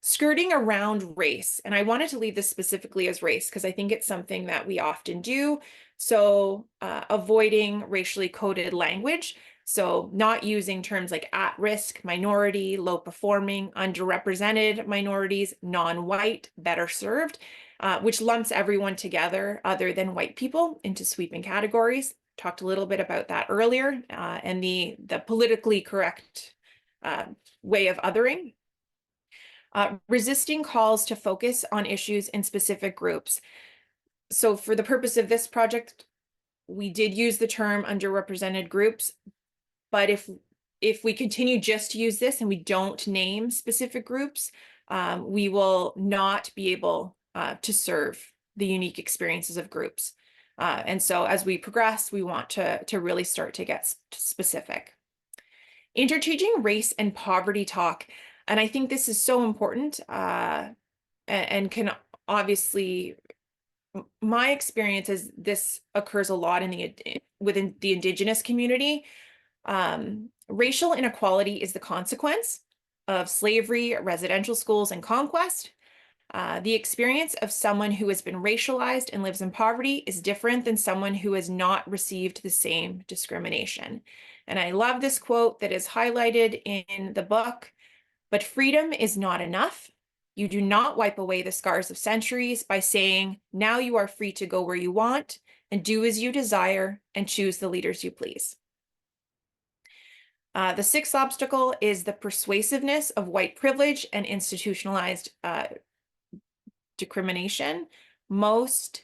Skirting around race. And I wanted to leave this specifically as race because I think it's something that we often do. So avoiding racially coded language. So not using terms like at-risk, minority, low-performing, underrepresented minorities, non-white, better served, which lumps everyone together other than white people into sweeping categories. Talked a little bit about that earlier, and the politically correct way of othering. Resisting calls to focus on issues in specific groups. So for the purpose of this project, we did use the term underrepresented groups, but if we continue just to use this and we don't name specific groups, we will not be able to serve the unique experiences of groups. And so as we progress, we want to really start to get specific. Interchanging race and poverty talk. And I think this is so important and can obviously, my experience is this occurs a lot within the Indigenous community. Racial inequality is the consequence of slavery, residential schools, and conquest. The experience of someone who has been racialized and lives in poverty is different than someone who has not received the same discrimination. And I love this quote that is highlighted in the book. But freedom is not enough. You do not wipe away the scars of centuries by saying, now you are free to go where you want and do as you desire and choose the leaders you please. The sixth obstacle is the persuasiveness of white privilege and institutionalized discrimination. Most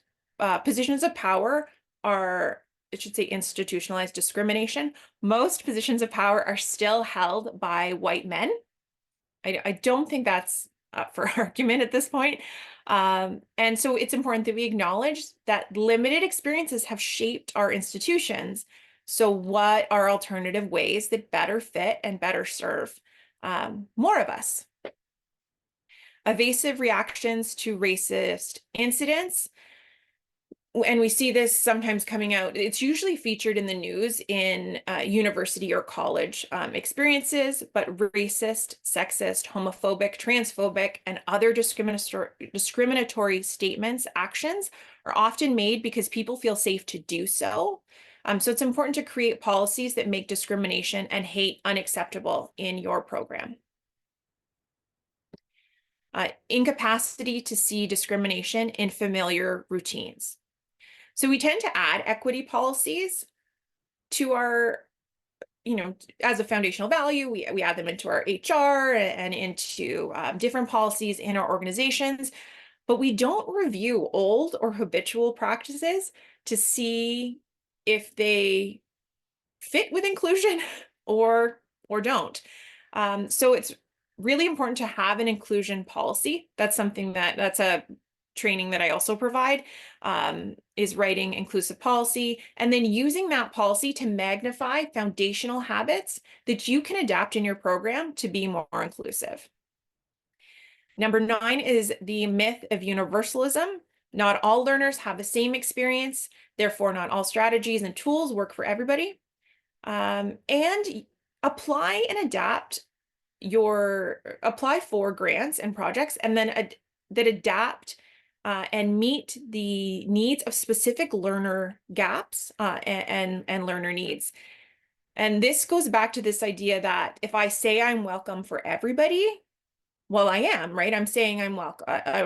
positions of power are, it should say institutionalized discrimination. Most positions of power are still held by white men. I don't think that's up for argument at this point. And so it's important that we acknowledge that limited experiences have shaped our institutions. So what are alternative ways that better fit and better serve more of us? Evasive reactions to racist incidents. And we see this sometimes coming out. It's usually featured in the news in university or college experiences, but racist, sexist, homophobic, transphobic, and other discriminatory statements, actions are often made because people feel safe to do so. So it's important to create policies that make discrimination and hate unacceptable in your program. Incapacity to see discrimination in familiar routines. So we tend to add equity policies to our, as a foundational value, we add them into our HR and into different policies in our organizations, but we don't review old or habitual practices to see if they fit with inclusion or don't. So it's really important to have an inclusion policy. That's something that's a training that I also provide, is writing inclusive policy and then using that policy to magnify foundational habits that you can adapt in your program to be more inclusive. Number 9 is the myth of universalism. Not all learners have the same experience, therefore not all strategies and tools work for everybody. And apply and adapt apply for grants and projects and then that adapt and meet the needs of specific learner gaps and learner needs. And this goes back to this idea that if I say I'm welcome for everybody, well, I am, right? I'm saying I'm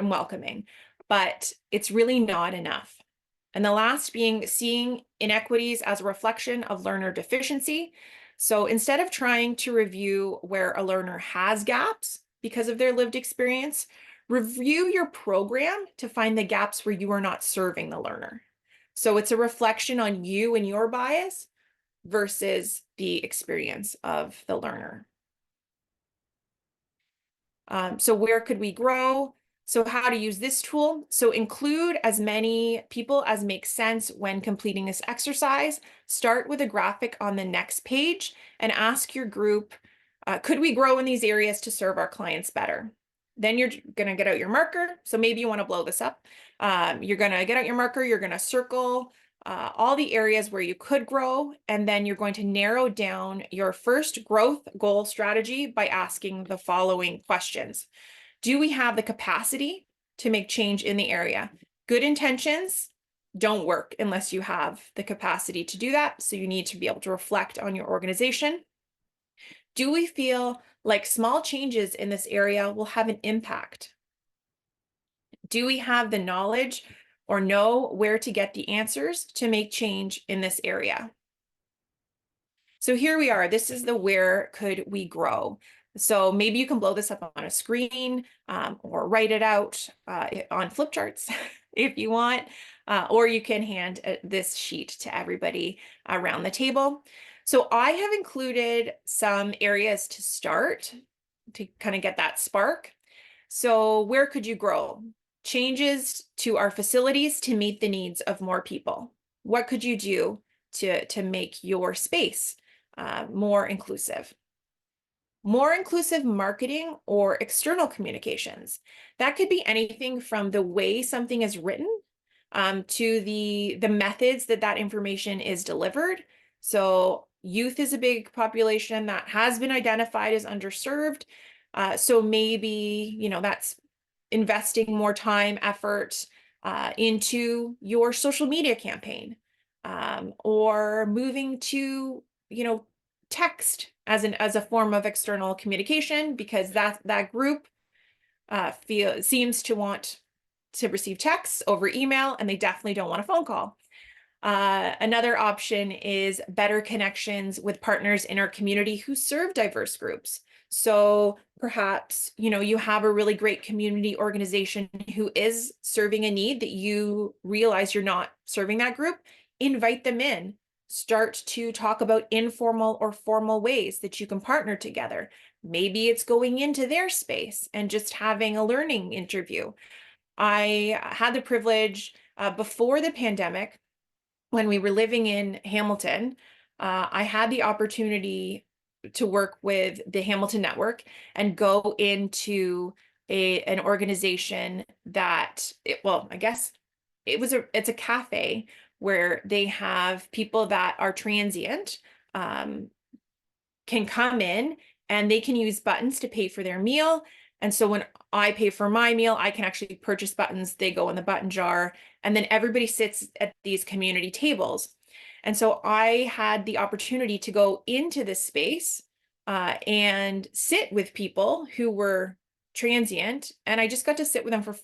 welcoming, but it's really not enough. And the last being seeing inequities as a reflection of learner deficiency. So instead of trying to review where a learner has gaps because of their lived experience, review your program to find the gaps where you are not serving the learner. So it's a reflection on you and your bias versus the experience of the learner. So where could we grow? So how to use this tool. So include as many people as makes sense when completing this exercise. Start with a graphic on the next page and ask your group, could we grow in these areas to serve our clients better? Then you're going to get out your marker. So maybe you want to blow this up. You're going to get out your marker. You're going to circle all the areas where you could grow, and then you're going to narrow down your first growth goal strategy by asking the following questions. Do we have the capacity to make change in the area? Good intentions don't work unless you have the capacity to do that. So you need to be able to reflect on your organization. Do we feel like small changes in this area will have an impact? Do we have the knowledge or know where to get the answers to make change in this area? So here we are. This is the where could we grow? So maybe you can blow this up on a screen or write it out on flip charts if you want, or you can hand this sheet to everybody around the table. So I have included some areas to start to kind of get that spark. So where could you grow? Changes to our facilities to meet the needs of more people. What could you do to make your space more inclusive? More inclusive marketing or external communications. That could be anything from the way something is written to the methods that that information is delivered. So youth is a big population that has been identified as underserved. So maybe, you know, that's investing more time, effort into your social media campaign, or moving to, you know, text as a form of external communication, because that group seems to want to receive texts over email, and they definitely don't want a phone call. Another option is better connections with partners in our community who serve diverse groups. So perhaps, you know, you have a really great community organization who is serving a need that you realize you're not serving that group. Invite them in. Start to talk about informal or formal ways that you can partner together. Maybe it's going into their space and just having a learning interview. I had the privilege before the pandemic, when we were living in Hamilton, I had the opportunity to work with the Hamilton Network and go into an organization that, well, I guess it's a cafe where they have people that are transient, can come in and they can use buttons to pay for their meal. And so when I pay for my meal, I can actually purchase buttons. They go in the button jar, and then everybody sits at these community tables. And so I had the opportunity to go into this space and sit with people who were transient. And I just got to sit with them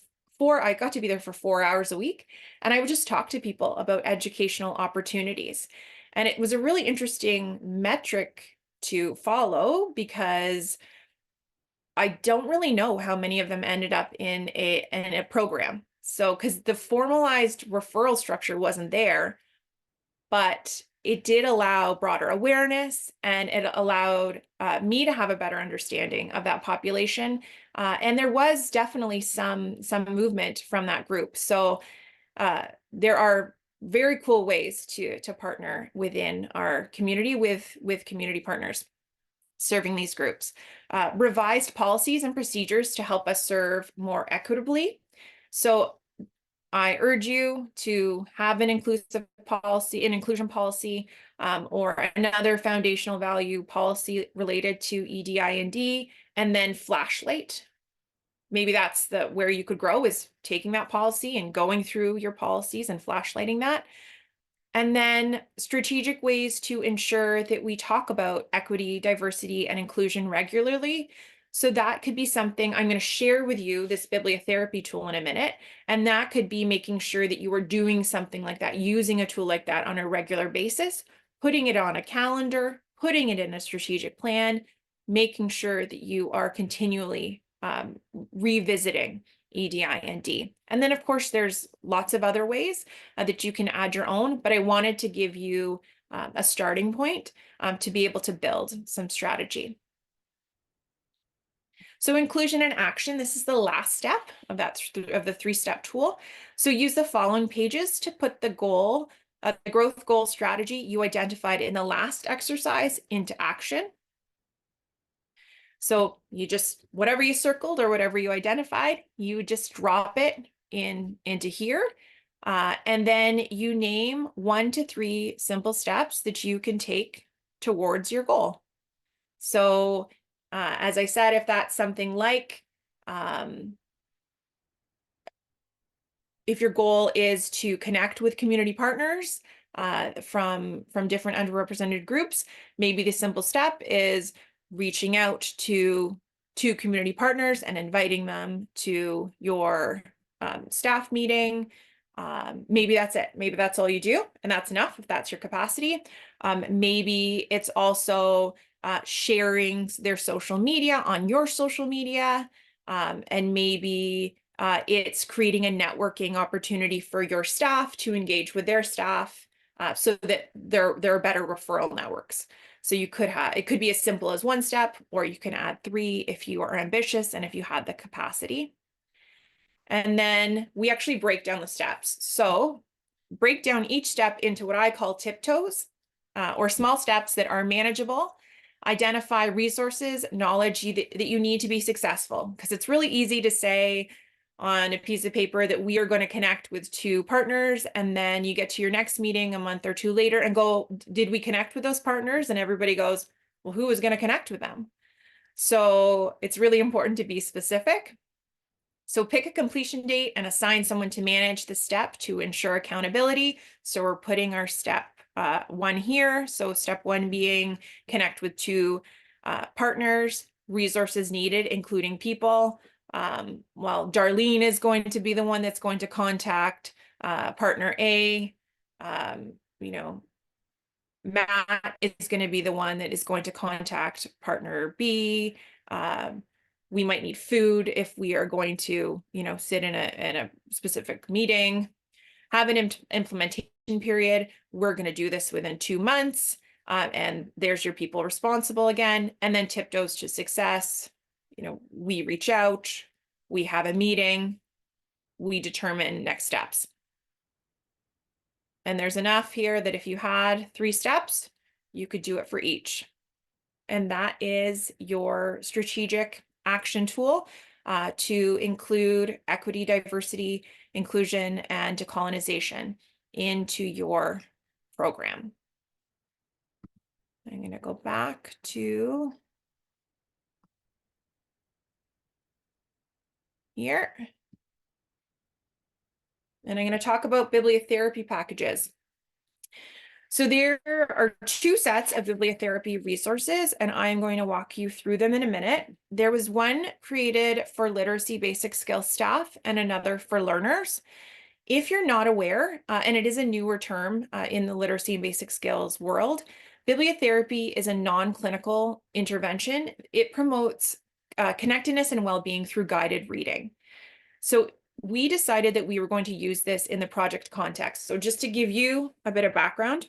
I got to be there for 4 hours a week. And I would just talk to people about educational opportunities. And it was a really interesting metric to follow, because I don't really know how many of them ended up in a program. So, because the formalized referral structure wasn't there, but it did allow broader awareness, and it allowed me to have a better understanding of that population. And there was definitely some movement from that group. So there are very cool ways to partner within our community with community partners serving these groups. Revised policies and procedures to help us serve more equitably. So I urge you to have an inclusive policy, an inclusion policy, or another foundational value policy related to ED-IND, and then flashlight. Maybe that's where you could grow, is taking that policy and going through your policies and flashlighting that. And then strategic ways to ensure that we talk about equity, diversity, and inclusion regularly. So that could be something I'm going to share with you, this bibliotherapy tool, in a minute. And that could be making sure that you are doing something like that, using a tool like that on a regular basis, putting it on a calendar, putting it in a strategic plan, making sure that you are continually revisiting EDIND. And then of course, there's lots of other ways that you can add your own, but I wanted to give you a starting point to be able to build some strategy. So inclusion and action, this is the last step of the three-step tool. So use the following pages to put the goal, the growth goal strategy you identified in the last exercise into action. So you just, whatever you circled or whatever you identified, you just drop it into here. And then you name 1 to 3 simple steps that you can take towards your goal. So as I said, if that's something like, if your goal is to connect with community partners from different underrepresented groups, maybe the simple step is reaching out to community partners and inviting them to your staff meeting. Maybe that's it. Maybe that's all you do, and that's enough if that's your capacity. Maybe it's also sharing their social media on your social media, and maybe it's creating a networking opportunity for your staff to engage with their staff so that there are better referral networks. So you could have, it could be as simple as 1 step, or you can add 3 if you are ambitious and if you had the capacity. And then we actually break down the steps. So break down each step into what I call tiptoes or small steps that are manageable. Identify resources, knowledge that you need to be successful, because it's really easy to say on a piece of paper that we are going to connect with 2 partners, and then you get to your next meeting a month or 2 later and go, did we connect with those partners? And everybody goes, well, who is going to connect with them? So it's really important to be specific. So pick a completion date and assign someone to manage the step to ensure accountability. So we're putting our step 1 here. So step 1 being connect with 2 partners, resources needed, including people. Well, Darlene is going to be the one that's going to contact partner A. You know, Matt is going to be the one that is going to contact partner B. We might need food if we are going to, you know, sit in a specific meeting. Have an implementation period. We're going to do this within 2 months. And there's your people responsible again. And then tiptoes to success. You know, we reach out, we have a meeting, we determine next steps. And there's enough here that if you had 3 steps, you could do it for each. And that is your strategic action tool to include equity, diversity, inclusion, and decolonization into your program. I'm going to go back to here. And I'm going to talk about bibliotherapy packages. So there are 2 sets of bibliotherapy resources, and I'm going to walk you through them in a minute. There was one created for literacy basic skills staff and another for learners. If you're not aware, and it is a newer term in the literacy and basic skills world, bibliotherapy is a non-clinical intervention. It promotes connectedness and well-being through guided reading. So we decided that we were going to use this in the project context. So just to give you a bit of background,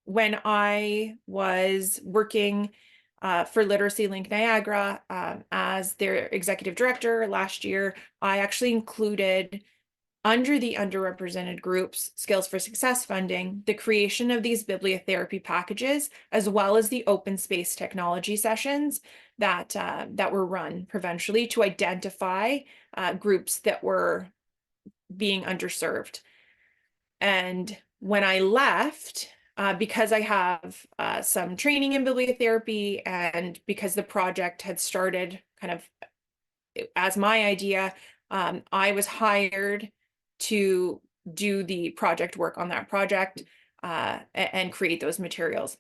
when I was working for Literacy Link Niagara as their executive director last year, I actually included under the underrepresented groups Skills for Success funding, the creation of these bibliotherapy packages, as well as the open space technology sessions that were run provincially to identify groups that were being underserved. And when I left, because I have some training in bibliotherapy and because the project had started kind of as my idea, I was hired to do the project work on that project and create those materials.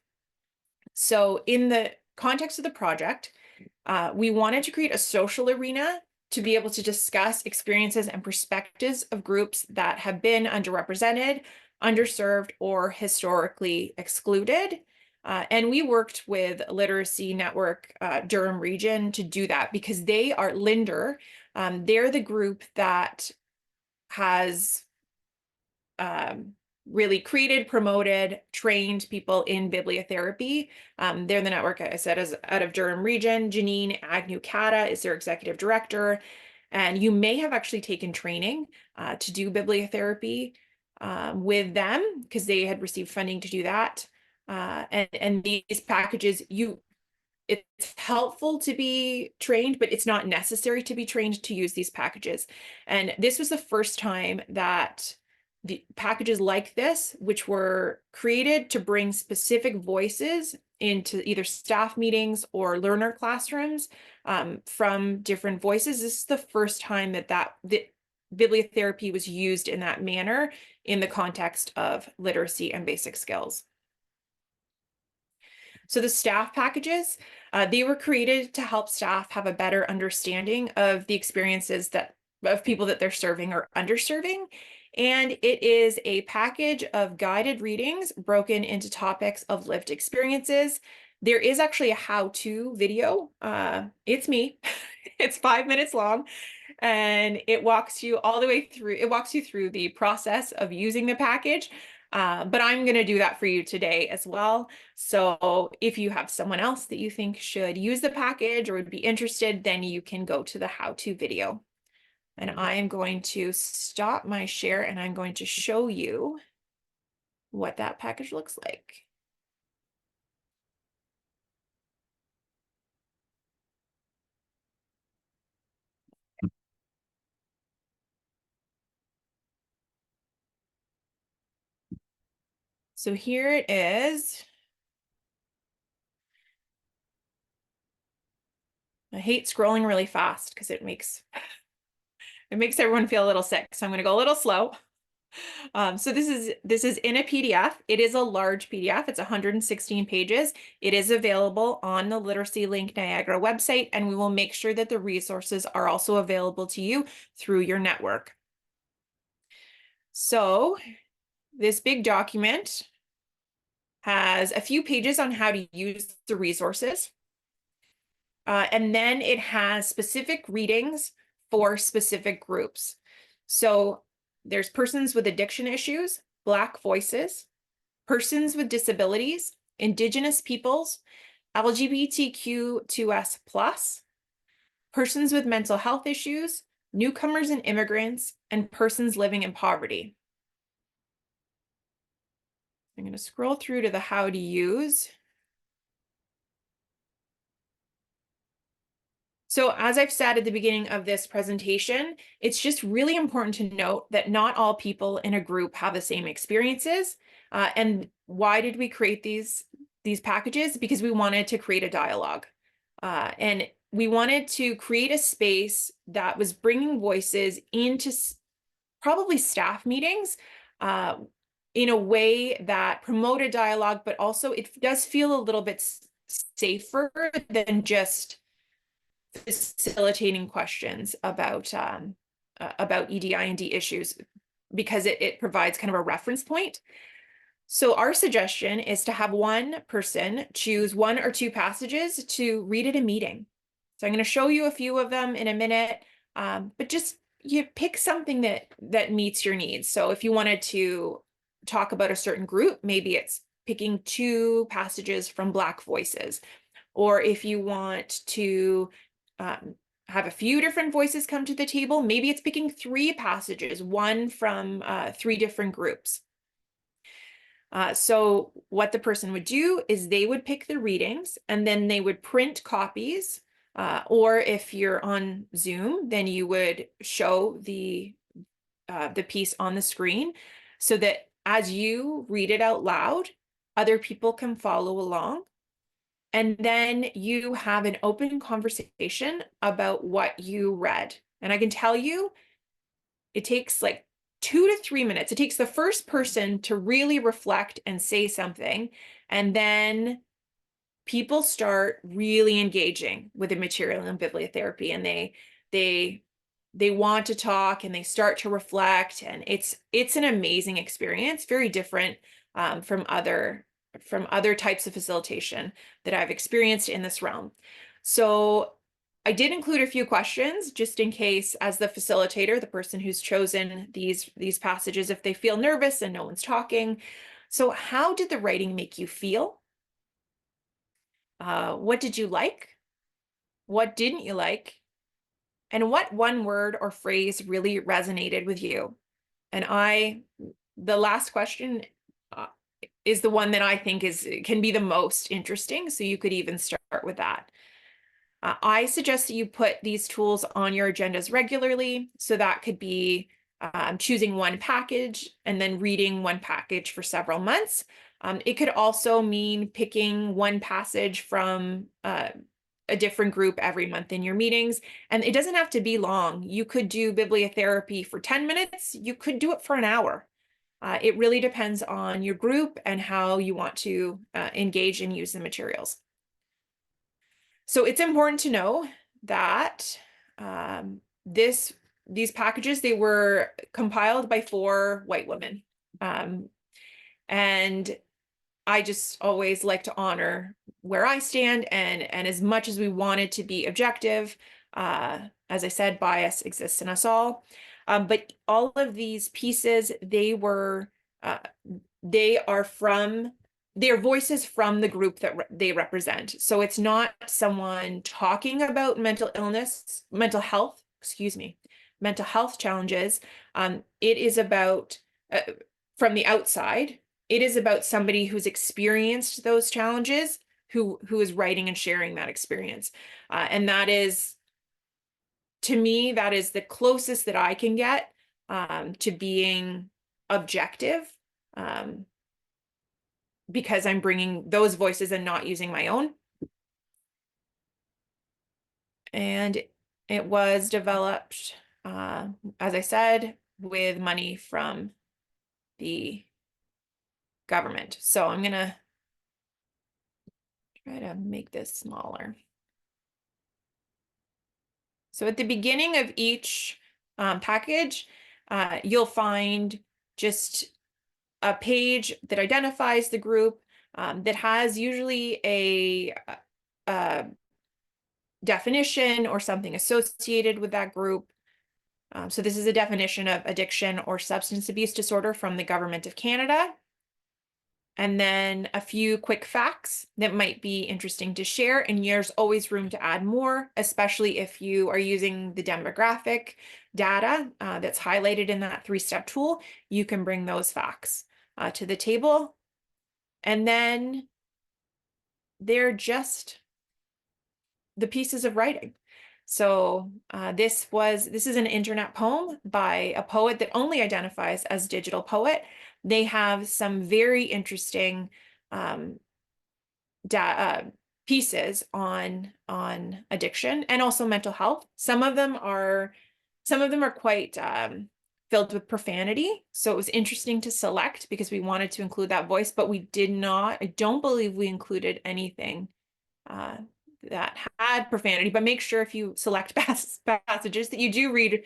So in the context of the project, we wanted to create a social arena to be able to discuss experiences and perspectives of groups that have been underrepresented, underserved, or historically excluded. And we worked with Literacy Network Durham Region to do that because they are Linder They're the group that has really created, promoted, trained people in bibliotherapy. They're the network, I said, is out of Durham region. Janine Agnew-Cata is their executive director. And you may have actually taken training to do bibliotherapy with them because they had received funding to do that. And these packages, it's helpful to be trained, but it's not necessary to be trained to use these packages. And this was the first time that the packages like this, which were created to bring specific voices into either staff meetings or learner classrooms from different voices. This is the first time that bibliotherapy was used in that manner in the context of literacy and basic skills. So the staff packages, they were created to help staff have a better understanding of the experiences of people that they're serving or underserving. And it is a package of guided readings broken into topics of lived experiences. There is actually a how-to video. It's me. It's 5 minutes long. And it walks you all the way through. It walks you through the process of using the package. But I'm going to do that for you today as well. So if you have someone else that you think should use the package or would be interested, then you can go to the how-to video. And I'm going to stop my share and I'm going to show you what that package looks like. So here it is. I hate scrolling really fast because it makes everyone feel a little sick. So I'm going to go a little slow. So this is in a PDF. It is a large PDF. It's 116 pages. It is available on the Literacy Link Niagara website, and we will make sure that the resources are also available to you through your network. So this big document has a few pages on how to use the resources. And then it has specific readings for specific groups. So there's persons with addiction issues, Black voices, persons with disabilities, Indigenous peoples, LGBTQ2S+, persons with mental health issues, newcomers and immigrants, and persons living in poverty. I'm going to scroll through to the how to use. So as I've said at the beginning of this presentation, it's just really important to note that not all people in a group have the same experiences. And why did we create these packages? Because we wanted to create a dialogue. And we wanted to create a space that was bringing voices into probably staff meetings in a way that promoted dialogue, but also it does feel a little bit safer than just facilitating questions about EDI and D issues, because it provides kind of a reference point. So our suggestion is to have one person choose 1 or 2 passages to read at a meeting. So I'm going to show you a few of them in a minute, but just you pick something that meets your needs. So if you wanted to talk about a certain group, maybe it's picking 2 passages from Black voices. Or if you want to have a few different voices come to the table, maybe it's picking 3 passages, 1 from 3 different groups. So what the person would do is they would pick the readings and then they would print copies. Or if you're on Zoom, then you would show the piece on the screen so that as you read it out loud, other people can follow along. And then you have an open conversation about what you read. And I can tell you, it takes like 2 to 3 minutes. It takes the first person to really reflect and say something. And then people start really engaging with the material in bibliotherapy, and they want to talk and they start to reflect. And it's an amazing experience, very different from other types of facilitation that I've experienced in this realm. So I did include a few questions just in case, as the facilitator, the person who's chosen these passages, if they feel nervous and no one's talking. So how did the writing make you feel? What did you like? What didn't you like? And what one word or phrase really resonated with you? And the last question uh, is the one that I think can be the most interesting. So you could even start with that. I suggest that you put these tools on your agendas regularly. So that could be choosing one package and then reading one package for several months. It could also mean picking one passage from a different group every month in your meetings. And it doesn't have to be long. You could do bibliotherapy for 10 minutes. You could do it for an hour. It really depends on your group and how you want to engage and use the materials. So it's important to know that these packages, they were compiled by 4 white women. And I just always like to honor where I stand, and as much as we wanted to be objective, as I said, bias exists in us all. But all of these pieces, they are from their voices from the group that they represent. So it's not someone talking about mental health challenges. It is about from the outside. It is about somebody who's experienced those challenges, who is writing and sharing that experience. And that is, to me, that is the closest that I can get to being objective, because I'm bringing those voices and not using my own. And it was developed, as I said, with money from the government. So I'm going to try to make this smaller. So at the beginning of each package, you'll find just a page that identifies the group, that has usually a definition or something associated with that group. So this is a definition of addiction or substance abuse disorder from the Government of Canada. And then a few quick facts that might be interesting to share, and there's always room to add more, especially if you are using the demographic data that's highlighted in that 3-step tool. You can bring those facts to the table. And then they're just the pieces of writing. So this is an internet poem by a poet that only identifies as digital poet. They have some very interesting pieces on addiction and also mental health. Some of them are quite filled with profanity. So it was interesting to select because we wanted to include that voice, but we did not. I don't believe we included anything that had profanity. But make sure if you select passages that you do read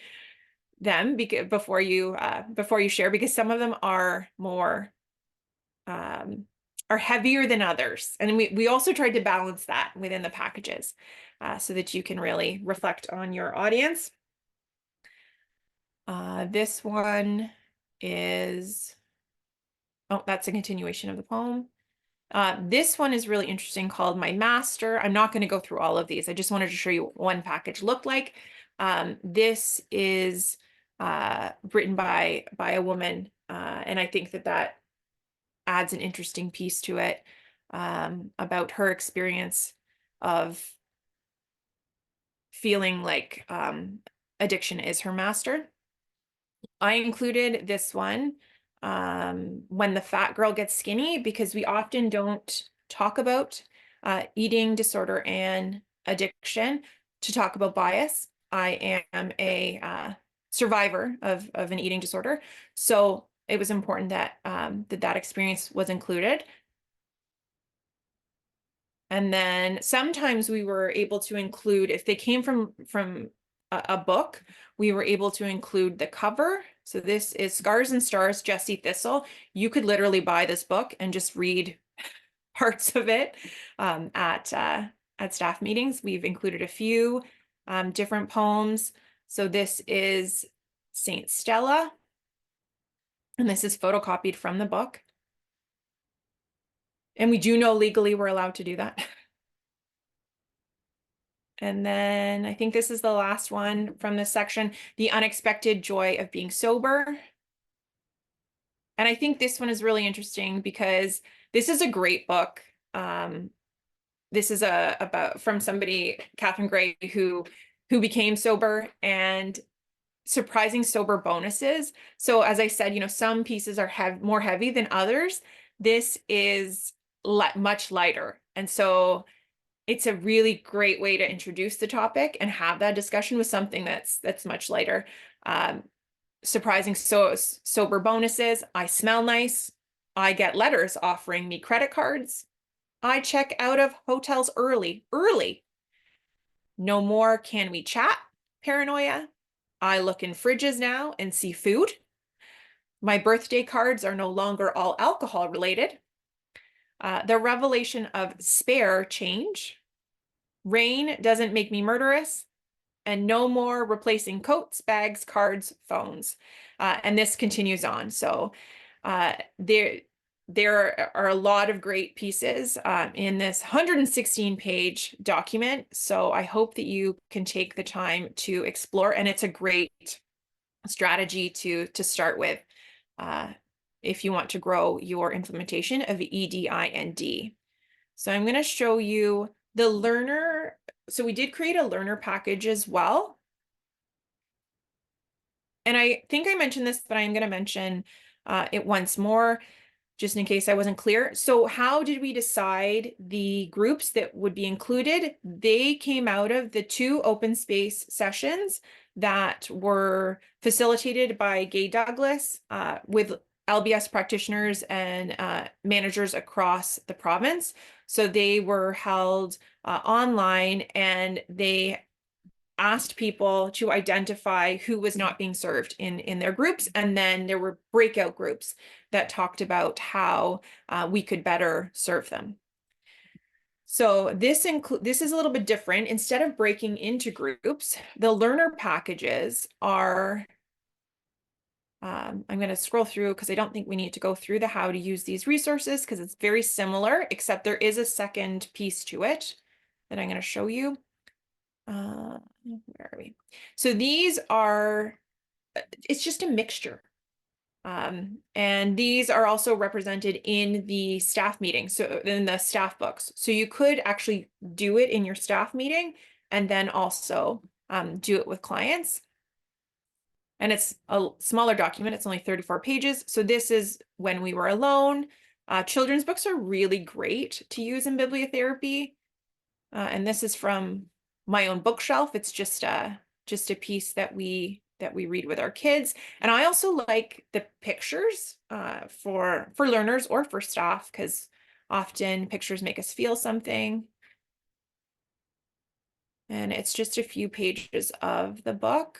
them before you share, because some of them are more are heavier than others. And we also tried to balance that within the packages so that you can really reflect on your audience. This one is, that's a continuation of the poem. This one is really interesting, called My Master. I'm not going to go through all of these. I just wanted to show you what one package looked like. This is written by a woman, and I think that adds an interesting piece to it about her experience of feeling like addiction is her master. I included this one, When the Fat Girl Gets Skinny, because we often don't talk about eating disorder and addiction to talk about bias. I am a survivor of an eating disorder, so it was important that that experience was included. And then sometimes we were able to include, if they came from a book, we were able to include the cover. So this is Scars and Stars, Jessie Thistle. You could literally buy this book and just read parts of it at staff meetings. We've included a few different poems. So this is Saint Stella, and this is photocopied from the book. And we do know legally we're allowed to do that. And then I think this is the last one from this section, The Unexpected Joy of Being Sober. And I think this one is really interesting because this is a great book. This is about from somebody, Catherine Gray, who became sober, and surprising sober bonuses. So as I said, some pieces are more heavy than others. This is much lighter. And so it's a really great way to introduce the topic and have that discussion with something that's much lighter. Surprising sober bonuses. I smell nice. I get letters offering me credit cards. I check out of hotels early. No more can we chat paranoia. I look in fridges now and see food. My birthday cards are no longer all alcohol related. The revelation of spare change. Rain doesn't make me murderous. And no more replacing coats, bags, cards, phones. And this continues on. So there are a lot of great pieces in this 116-page document. So I hope that you can take the time to explore, and it's a great strategy to start with if you want to grow your implementation of EDIND. So I'm going to show you the learner. So we did create a learner package as well. And I think I mentioned this, but I'm going to mention it once more, just in case I wasn't clear. So how did we decide the groups that would be included? They came out of the 2 open space sessions that were facilitated by Gay Douglas with LBS practitioners and managers across the province. So they were held online, and they asked people to identify who was not being served in their groups. And then there were breakout groups that talked about how we could better serve them. So this is a little bit different. Instead of breaking into groups, the learner packages are, I'm going to scroll through because I don't think we need to go through the how to use these resources because it's very similar, except there is a second piece to it that I'm going to show you. Where are we? So these are, it's just a mixture. And these are also represented in the staff meeting, so in the staff books. So you could actually do it in your staff meeting and then also do it with clients. And it's a smaller document. It's only 34 pages. So this is when we were alone. Children's books are really great to use in bibliotherapy. And this is from my own bookshelf. It's just a piece that we read with our kids. And I also like the pictures for learners or for staff, because often pictures make us feel something. And it's just a few pages of the book.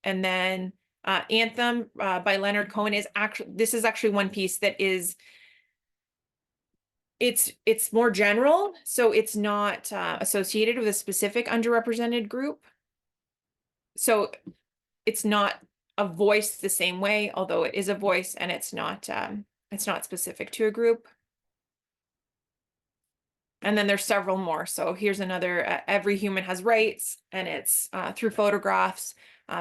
And then Anthem by Leonard Cohen is actually one piece that is, it's more general, so it's not associated with a specific underrepresented group. So it's not a voice the same way, although it is a voice, and it's not specific to a group. And then there's several more. So here's another, Every Human Has Rights, and it's through photographs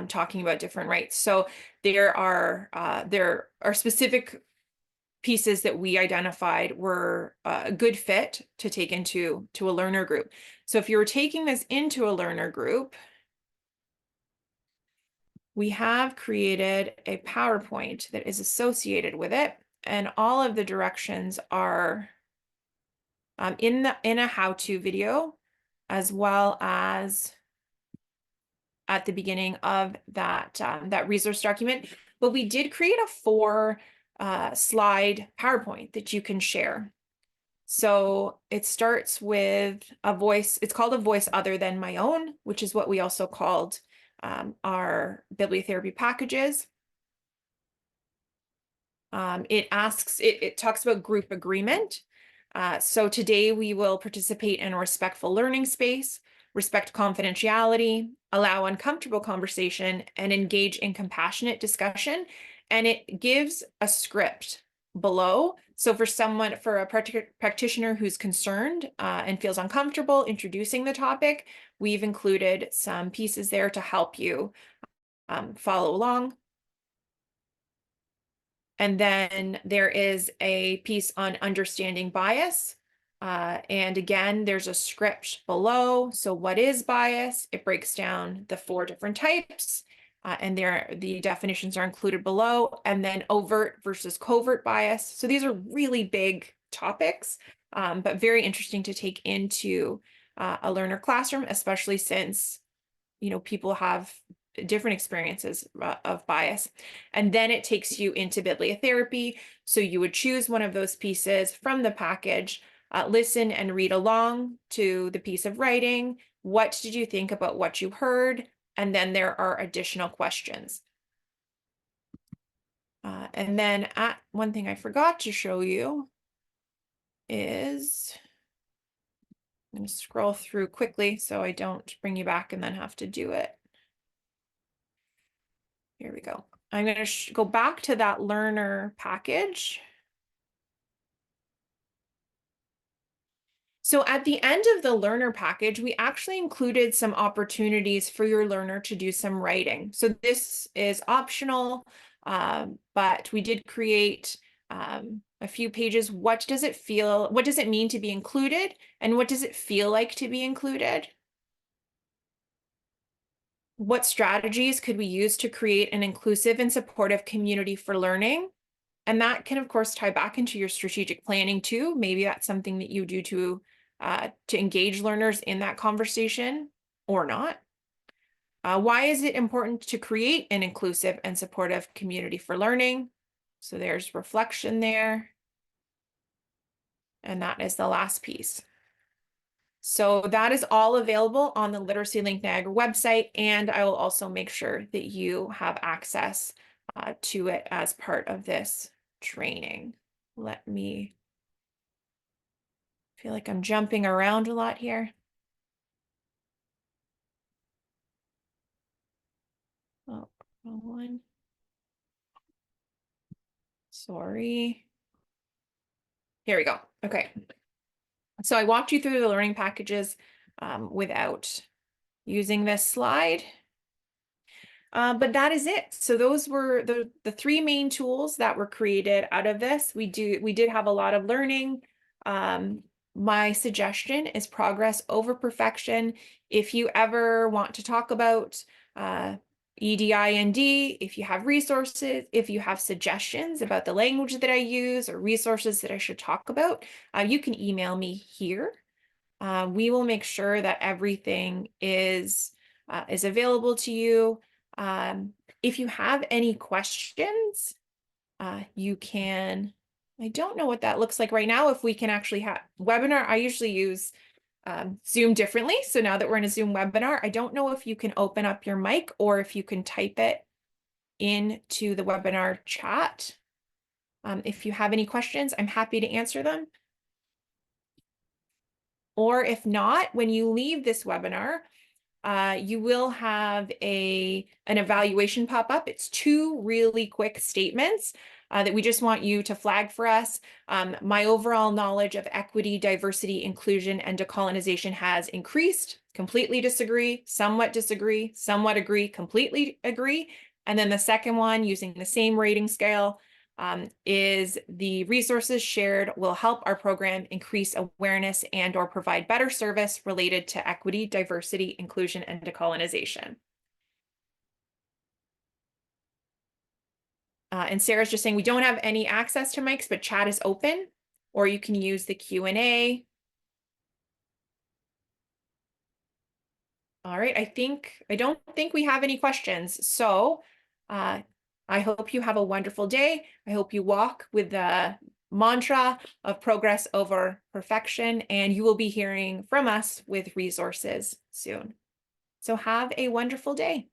talking about different rights. So there are specific pieces that we identified were a good fit to take into a learner group. So if you were taking this into a learner group, we have created a PowerPoint that is associated with it, and all of the directions are in a how-to video, as well as at the beginning of that resource document. But we did create a 4 slide PowerPoint that you can share. So it starts with a voice. It's called a voice other than my own, which is what we also called our bibliotherapy packages. It talks about group agreement. So today we will participate in a respectful learning space. respect confidentiality, allow uncomfortable conversation, and engage in compassionate discussion. And it gives a script below. So for a practitioner who's concerned and feels uncomfortable introducing the topic, we've included some pieces there to help you follow along. And then there is a piece on understanding bias. And again, there's a script below. So what is bias? It breaks down the 4 different types. And the definitions are included below. And then overt versus covert bias. So these are really big topics, but very interesting to take into a learner classroom, especially since, people have different experiences of bias. And then it takes you into bibliotherapy. So you would choose one of those pieces from the package, listen and read along to the piece of writing. What did you think about what you heard? And then there are additional questions. And then one thing I forgot to show you is, I'm going to scroll through quickly so I don't bring you back and then have to do it. Here we go. I'm going to go back to that learner package. So at the end of the learner package, we actually included some opportunities for your learner to do some writing. So this is optional, but we did create a few pages. What does it mean to be included? And what does it feel like to be included? What strategies could we use to create an inclusive and supportive community for learning? And that can, of course, tie back into your strategic planning too. Maybe that's something that you do to engage learners in that conversation or not. Why is it important to create an inclusive and supportive community for learning? So there's reflection there. And that is the last piece. So that is all available on the Literacy Link Niagara website, and I will also make sure that you have access to it as part of this training. Let me feel like I'm jumping around a lot here. Oh, wrong one. Sorry. Here we go. Okay. So I walked you through the learning packages without using this slide. But that is it. So those were the 3 main tools that were created out of this. We did have a lot of learning. My suggestion is progress over perfection. If you ever want to talk about EDIND, if you have resources, if you have suggestions about the language that I use or resources that I should talk about, you can email me here. We will make sure that everything is available to you. If you have any questions, you can, I don't know what that looks like right now. If we can actually have webinar, I usually use Zoom differently. So now that we're in a Zoom webinar, I don't know if you can open up your mic or if you can type it into the webinar chat. If you have any questions, I'm happy to answer them. Or if not, when you leave this webinar, you will have an evaluation pop up. It's 2 really quick statements that we just want you to flag for us. My overall knowledge of equity, diversity, inclusion, and decolonization has increased. Completely disagree, somewhat agree, completely agree. And then the second one, using the same rating scale, is the resources shared will help our program increase awareness and or provide better service related to equity, diversity, inclusion, and decolonization. And Sarah's just saying we don't have any access to mics, but chat is open, or you can use the Q&A. All right, I don't think we have any questions. So I hope you have a wonderful day. I hope you walk with the mantra of progress over perfection, and you will be hearing from us with resources soon. So have a wonderful day.